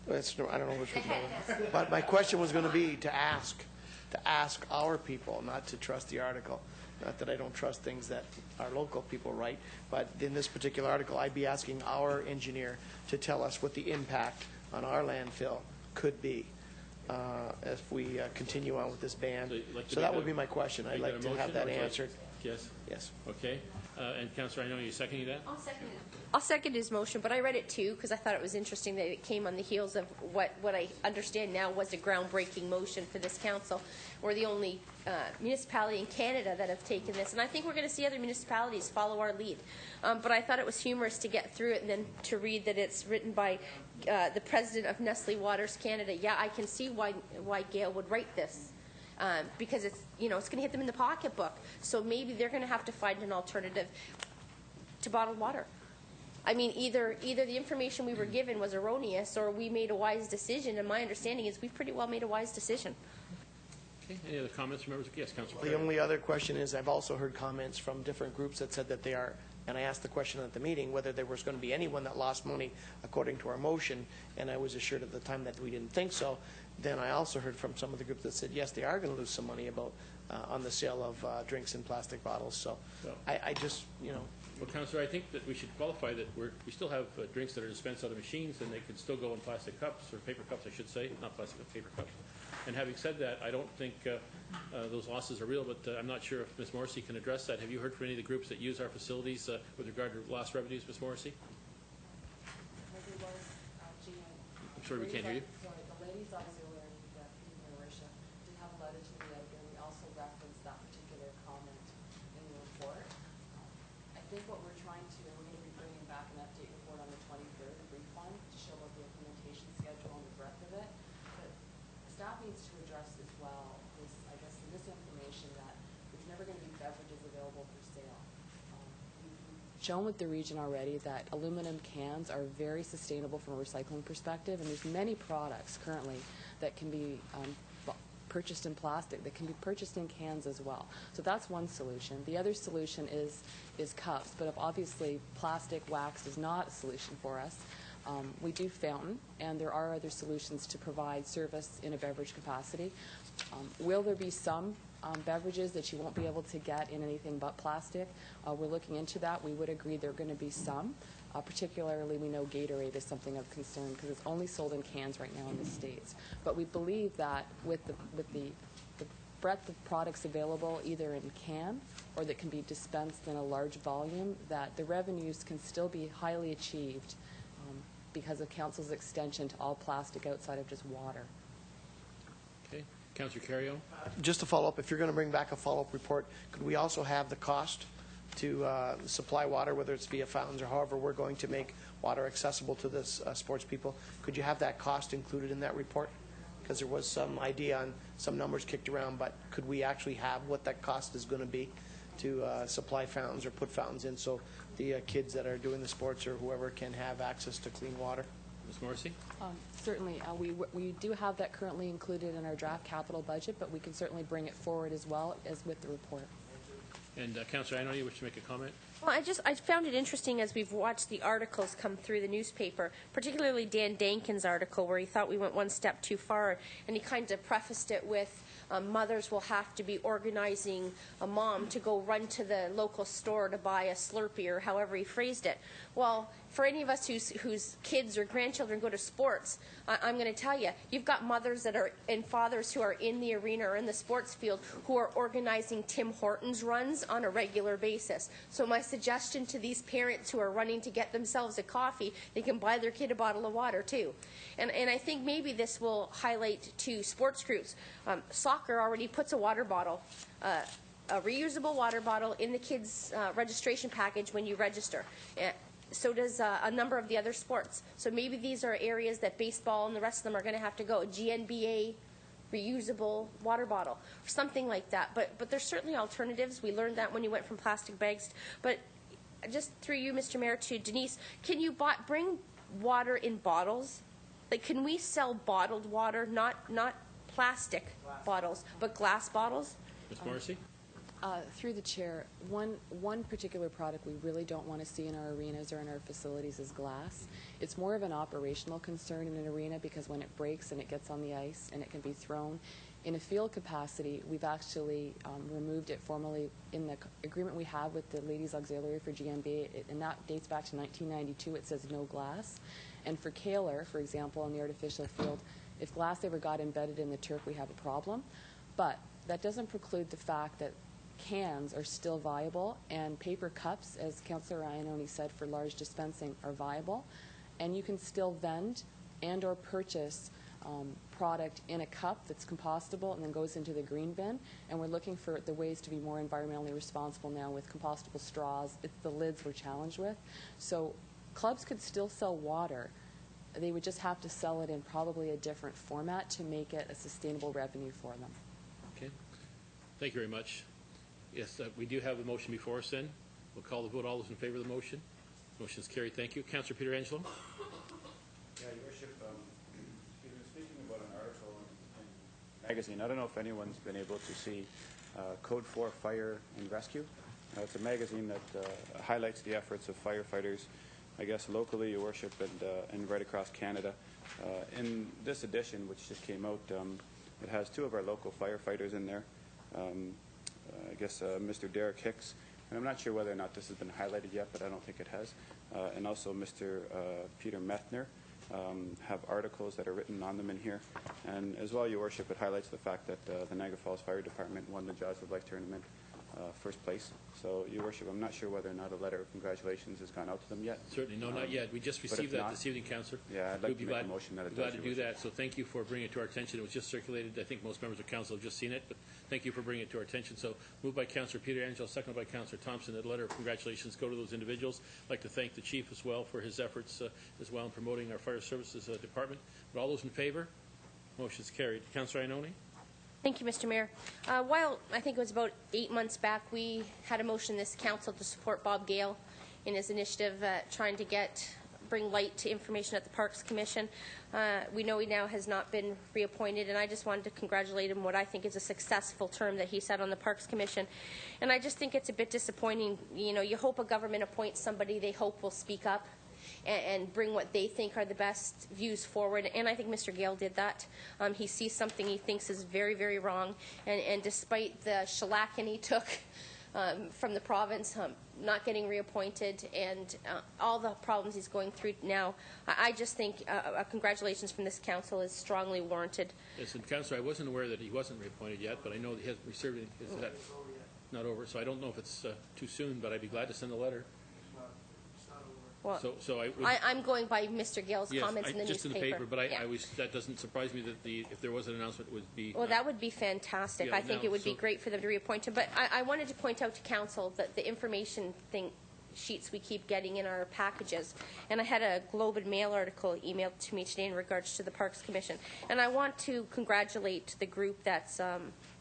I don't know which one. But my question was going to be to ask our people, not to trust the article. Not that I don't trust things that our local people write, but in this particular article, I'd be asking our engineer to tell us what the impact on our landfill could be if we continue on with this ban. So that would be my question. I'd like to have that answered. Yes. Yes. Okay. And Councillor, I know you're seconding that? I'll second his motion, but I read it too because I thought it was interesting that it came on the heels of what I understand now was a groundbreaking motion for this council. We're the only municipality in Canada that have taken this, and I think we're going to see other municipalities follow our lead. But I thought it was humorous to get through it and then to read that it's written by the president of Nestle Waters Canada. Yeah, I can see why Gail would write this. Because it's going to hit them in the pocketbook. So maybe they're going to have to find an alternative to bottled water. I mean, either the information we were given was erroneous or we made a wise decision, and my understanding is we've pretty well made a wise decision. Okay. Any other comments from members? Yes, Councillor. The only other question is I've also heard comments from different groups that said that they are, and I asked the question at the meeting, whether there was going to be anyone that lost money according to our motion, and I was assured at the time that we didn't think so. Then I also heard from some of the groups that said, yes, they are going to lose some money on the sale of drinks in plastic bottles. So I just, Well, Councillor, I think that we should qualify that we still have drinks that are dispensed out of machines, and they can still go in plastic cups, or paper cups, I should say, not plastic, but paper cups. And having said that, I don't think those losses are real, but I'm not sure if Ms. Morrissey can address that. Have you heard from any of the groups that use our facilities with regard to lost revenues, Ms. Morrissey? I'm sorry, we can't hear you. Sorry, the ladies auxiliary, Your Worship, did have a letter to the editor. We also referenced that particular comment in the report. I think what we're trying to, and we're going to be bringing back an update report on the 23rd, a brief one, to show what the implementation schedule and the breadth of it. But staff needs to address as well this, I guess, the misinformation that there's never going to be beverages available for sale. Shown with the region already that aluminum cans are very sustainable from a recycling perspective, and there's many products currently that can be purchased in plastic, that can be purchased in cans as well. So that's one solution. The other solution is cups, but if obviously plastic wax is not a solution for us, we do fountain, and there are other solutions to provide service in a beverage capacity. Will there be some beverages that you won't be able to get in anything but plastic? We're looking into that. We would agree there are going to be some. Particularly, we know Gatorade is something of concern because it's only sold in cans right now in the States. But we believe that with the breadth of products available, either in can or that can be dispensed in a large volume, that the revenues can still be highly achieved because of Council's extension to all plastic outside of just water. Okay. Councillor Carrio? Just to follow up, if you're going to bring back a follow-up report, could we also have the cost to supply water, whether it's via fountains or however we're going to make water accessible to the sports people? Could you have that cost included in that report? Because there was some idea on some numbers kicked around, but could we actually have what that cost is going to be to supply fountains or put fountains in so the kids that are doing the sports or whoever can have access to clean water? Ms. Morrissey? Certainly. We do have that currently included in our draft capital budget, but we can certainly bring it forward as well as with the report. And Councillor, I know you wish to make a comment. Well, I found it interesting as we've watched the articles come through the newspaper, particularly Dan Dankin's article where he thought we went one step too far, and he kind of prefaced it with mothers will have to be organizing a mom to go run to the local store to buy a Slurpee or however he phrased it. Well, for any of us whose kids or grandchildren go to sports, I'm going to tell you, you've got mothers that are and fathers who are in the arena or in the sports field who are organizing Tim Hortons runs on a regular basis. So my suggestion to these parents who are running to get themselves a coffee, they can buy their kid a bottle of water too. And I think maybe this will highlight to sports groups. Soccer already puts a water bottle, a reusable water bottle in the kids' registration package when you register. So does a number of the other sports. So maybe these are areas that baseball and the rest of them are going to have to go. GNBA, reusable water bottle, or something like that. But there's certainly alternatives. We learned that when you went from plastic bags. But just through you, Mr. Mayor, to Denise, can you bring water in bottles? Like, can we sell bottled water, not plastic bottles, but glass bottles? Ms. Morrissey? Through the chair, one particular product we really don't want to see in our arenas or in our facilities is glass. It's more of an operational concern in an arena because when it breaks and it gets on the ice and it can be thrown, in a field capacity, we've actually removed it formally in the agreement we have with the Ladies Auxiliary for GMB, and that dates back to 1992. It says no glass. And for Kaler, for example, on the artificial field, if glass ever got embedded in the turf, we have a problem. But that doesn't preclude the fact that cans are still viable, and paper cups, as Councillor Iannone said, for large dispensing are viable, and you can still vend and or purchase product in a cup that's compostable and then goes into the green bin, and we're looking for the ways to be more environmentally responsible now with compostable straws. It's the lids we're challenged with. So clubs could still sell water. They would just have to sell it in probably a different format to make it a sustainable revenue for them. Okay. Thank you very much. Yes, we do have a motion before us then. We'll call the vote. All those in favor of the motion? Motion is carried. Thank you. Councillor Peter Angelo? Yeah, Your Worship, he was speaking about an article in magazine. I don't know if anyone's been able to see Code 4 Fire and Rescue. It's a magazine that highlights the efforts of firefighters, I guess, locally, Your Worship, and right across Canada. In this edition, which just came out, it has two of our local firefighters in there. I guess Mr. Derek Hicks, and I'm not sure whether or not this has been highlighted yet, but I don't think it has, and also Mr. Peter Methner have articles that are written on them in here. And as well, Your Worship, it highlights the fact that the Niagara Falls Fire Department won the Jaws of Life tournament first place. So, Your Worship, I'm not sure whether or not a letter of congratulations has gone out to them yet. Certainly, no, not yet. We just received that this evening, Councillor. Yeah, I'd like to make a motion that it does. Glad to do that. So thank you for bringing it to our attention. It was just circulated. I think most members of council have just seen it, but thank you for bringing it to our attention. So moved by Councillor Peter Angelo, seconded by Councillor Thompson, that a letter of congratulations go to those individuals. I'd like to thank the Chief as well for his efforts as well in promoting our fire services department. But all those in favor? Motion is carried. Councillor Iannone? Thank you, Mr. Mayor. While I think it was about 8 months back, we had a motion in this council to support Bob Gale in his initiative trying to bring light to information at the Parks Commission. We know he now has not been reappointed, and I just wanted to congratulate him on what I think is a successful term that he had on the Parks Commission. And I just think it's a bit disappointing. You know, you hope a government appoints somebody they hope will speak up and bring what they think are the best views forward. And I think Mr. Gale did that. He sees something he thinks is very, very wrong. And despite the shellacking he took from the province, not getting reappointed, and all the problems he's going through now, I just think congratulations from this council is strongly warranted. Yes, and Councillor, I wasn't aware that he wasn't reappointed yet, but I know that he hasn't served. Is that not over? So I don't know if it's too soon, but I'd be glad to send a letter. Well, so I'm going by Mr. Gale's comments in the just newspaper. in the paper, but that doesn't surprise me that if there was an announcement, it would be... Well, that would be fantastic. I think it would be great for them to reappoint him. But I wanted to point out to Council that the information sheets we keep getting in our packages, and I had a Globe and Mail article emailed to me today in regards to the Parks Commission. And I want to congratulate the group that's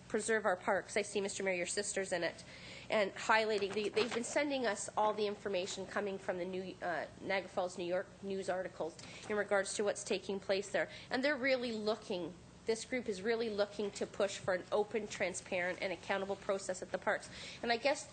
Preserve Our Parks. I see, Mr. Mayor, your sister's in it. And highlighting, they've been sending us all the information coming from the Niagara Falls, New York news articles in regards to what's taking place there. And they're really looking, this group is really looking to push for an open, transparent, and accountable process at the parks. And I guess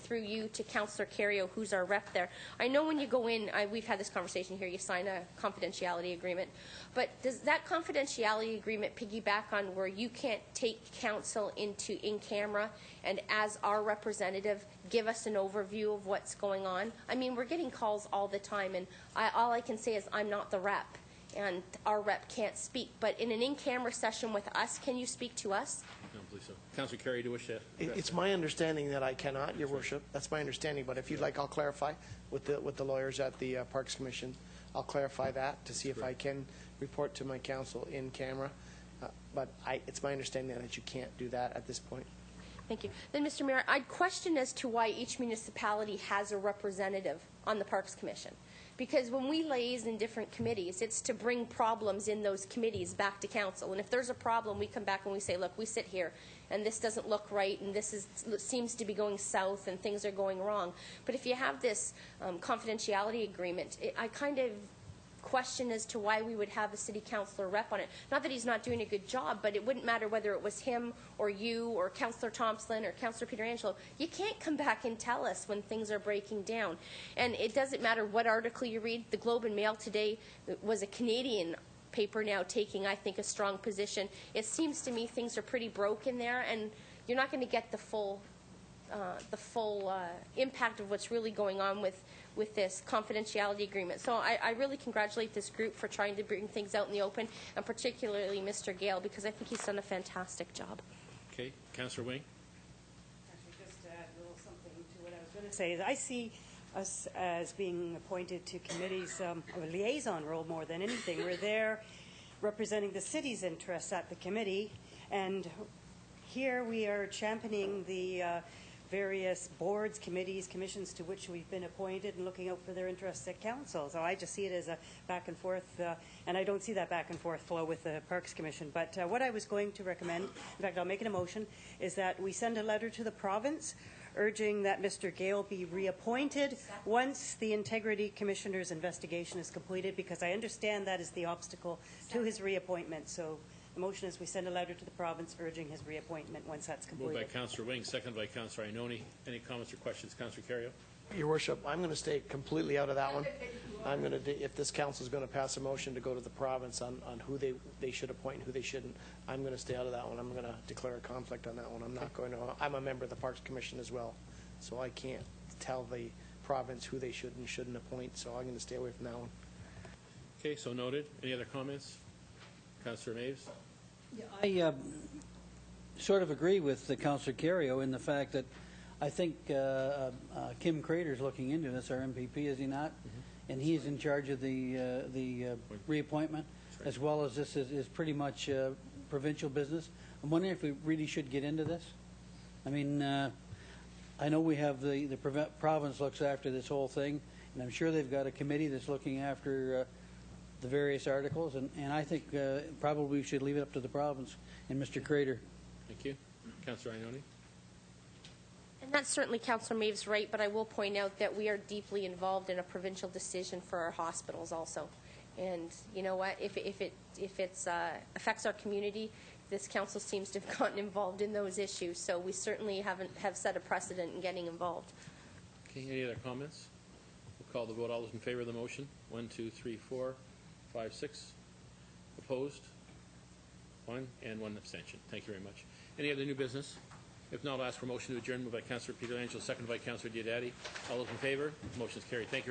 through you to Councillor Cario, who's our rep there, I know when you go in, we've had this conversation here, you sign a confidentiality agreement. But does that confidentiality agreement piggyback on where you can't take council into in-camera and as our representative give us an overview of what's going on? I mean, we're getting calls all the time, and all I can say is I'm not the rep. and our rep can't speak. But in an in-camera session with us, can you speak to us? No, please so. Councillor Carey, do you wish to address It's that? my understanding that I cannot, Your Worship. That's my understanding, but if you'd like, I'll clarify with the lawyers at the Parks Commission. I'll clarify that to see if I can report to my council in camera. But it's my understanding that you can't do that at this point. Thank you. Then, Mr. Mayor, I'd question as to why each municipality has a representative on the Parks Commission. Because when we liaise in different committees, it's to bring problems in those committees back to council. And if there's a problem, we come back and we say, look, we sit here, and this doesn't look right, and this seems to be going south, and things are going wrong. But if you have this confidentiality agreement, I kind of question as to why we would have a city councillor rep on it. Not that he's not doing a good job, but it wouldn't matter whether it was him or you or Councillor Thompson or Councillor Pietrangelo. You can't come back and tell us when things are breaking down. And it doesn't matter what article you read. The Globe and Mail today was a Canadian paper now taking, I think, a strong position. It seems to me things are pretty broken there, and you're not going to get the full impact of what's really going on with this confidentiality agreement. So I really congratulate this group for trying to bring things out in the open, and particularly Mr. Gale, because I think he's done a fantastic job. Okay. Councillor Wing? Actually, just to add a little something to what I was going to say, is I see us as being appointed to committees, a liaison role more than anything. We're there representing the city's interests at the committee, and here we are championing the various boards, committees, commissions to which we've been appointed and looking out for their interests at council. So I just see it as a back and forth, and I don't see that back and forth flow with the Parks Commission. But what I was going to recommend, in fact, I'll make it a motion, is that we send a letter to the province urging that Mr. Gale be reappointed once the Integrity Commissioner's investigation is completed, because I understand that is the obstacle to his reappointment. So the motion is we send a letter to the province urging his reappointment once that's completed. Moved by Councillor Wing, seconded by Councillor Iononi. Any comments or questions? Councillor Carrier? Your Worship, I'm going to stay completely out of that one. I'm going to, if this council is going to pass a motion to go to the province on who they should appoint and who they shouldn't, I'm going to stay out of that one. I'm going to declare a conflict on that one. I'm not going to. I'm a member of the Parks Commission as well, so I can't tell the province who they should and shouldn't appoint. So I'm going to stay away from that one. Okay, so noted. Any other comments? Councillor Maves? Yeah, I sort of agree with Councillor Carrio in the fact that I think Kim Crater's looking into this, our MPP, is he not? Mm-hmm. And he's in charge of the reappointment, right, as well as this is pretty much provincial business. I'm wondering if we really should get into this. I mean, I know we have the province looks after this whole thing, and I'm sure they've got a committee that's looking after the various articles, and I think probably we should leave it up to the province and Mr. Crater. Thank you. Councillor Iononi? And that's certainly Councillor Maves right, but I will point out that we are deeply involved in a provincial decision for our hospitals also. And you know what? If it affects our community, this council seems to have gotten involved in those issues. So we certainly have set a precedent in getting involved. Okay. Any other comments? We'll call the vote. All those in favor of the motion? 1, 2, 3, 4, 5, 6. Opposed? 1, and 1 abstention. Thank you very much. Any other new business? If not, I'll ask for motion to adjourn. Moved by Councillor Pietrangelo, seconded by Councillor Diodati. All those in favor? Motion is carried. Thank you very much.